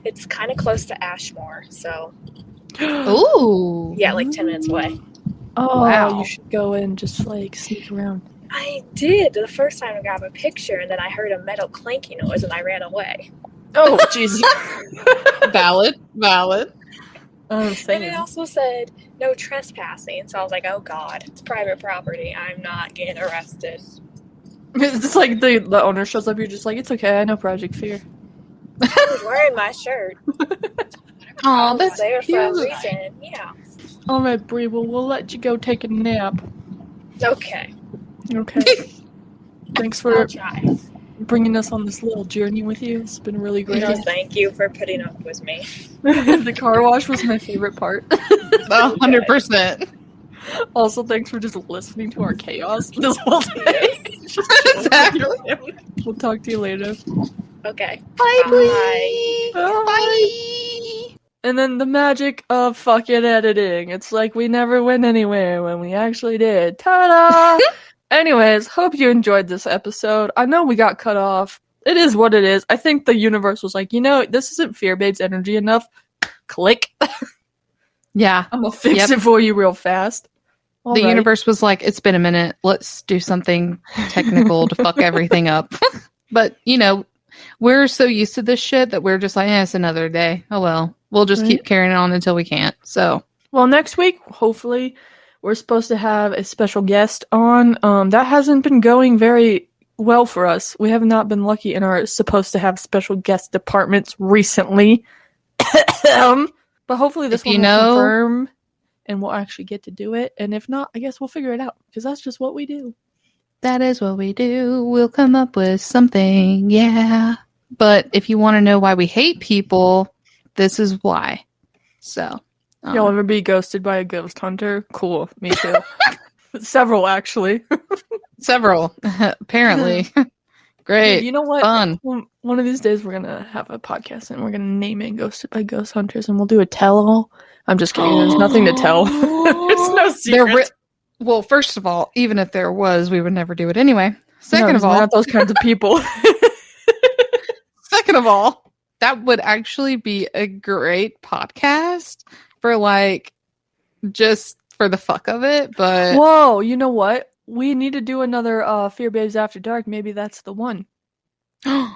it's kind of close to Ashmore, so Ooh. yeah, 10 minutes away. Oh, Wow. you should go and just sneak around. I did the first time I got a picture, and then I heard a metal clanking noise, and I ran away. Oh, Jesus. Valid. Oh, And it also said no trespassing, so I was like, oh God, it's private property. I'm not getting arrested. It's like the owner shows up, you're just like, it's okay, I know Project Fear. I was wearing my shirt. Oh, I was that's there for a cute. reason. Yeah. All right, Brie, well, we'll let you go take a nap. Okay. Okay. Thanks for I'll try. bringing us on this little journey with you. It's been really great. No, thank you for putting up with me. The car wash was my favorite part. 100%. Also, thanks for just listening to our chaos this whole day. Exactly. We'll talk to you later. Okay. Bye. Bye. And then the magic of fucking editing. It's like we never went anywhere when we actually did. Ta-da! Anyways, hope you enjoyed this episode. I know we got cut off. It is what it is. I think the universe was like, this isn't Fear Babe's energy enough. Click. Yeah. I'm gonna fix it for you real fast. The universe was like, it's been a minute. Let's do something technical to fuck everything up. But, we're so used to this shit that we're just like, it's another day. Oh, well. We'll just keep carrying it on until we can't. So, well, next week, hopefully, we're supposed to have a special guest on. That hasn't been going very well for us. We have not been lucky in our supposed to have special guest departments recently. But hopefully this one will confirm and we'll actually get to do it. And if not, I guess we'll figure it out because that's just what we do. that is what we do. We'll come up with something. Yeah. But if you want to know why we hate people, this is why. So. Y'all ever be ghosted by a ghost hunter? Cool. Me too. Several, actually. Several, apparently. Great. Dude, you know what? Fun. One of these days we're going to have a podcast and we're going to name it Ghosted by Ghost Hunters and we'll do a tell-all. I'm just kidding. There's nothing to tell. There's no secret. Well, first of all, even if there was, we would never do it anyway. Second of all, we're not those kinds of people. Second of all, that would actually be a great podcast for just for the fuck of it. But whoa, you know what? We need to do another Fear Babes After Dark. Maybe that's the one. I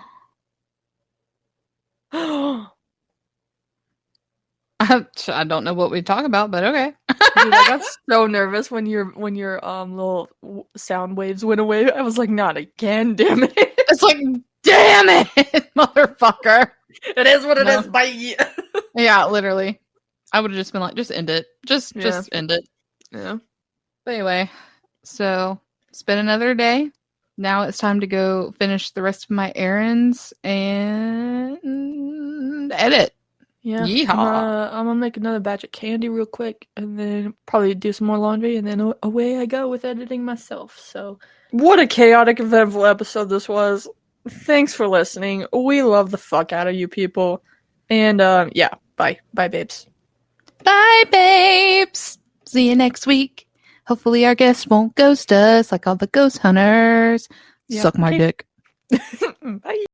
don't know what we talk about, but okay. Dude, I got so nervous when your little sound waves went away. I was like, not again, damn it. It's like, damn it, motherfucker. It is what it is. Bye. Yeah, literally. I would have just been like, just end it. Just end it. Yeah. But anyway, so it's been another day. Now it's time to go finish the rest of my errands and edit. Yeah. Yeehaw. I'm gonna make another batch of candy real quick, and then probably do some more laundry, and then away I go with editing myself. So, what a chaotic, eventful episode this was. Thanks for listening. We love the fuck out of you people. And yeah, bye. Bye, babes. Bye, babes. See you next week. Hopefully our guests won't ghost us like all the ghost hunters. Yeah, Suck my dick. Bye.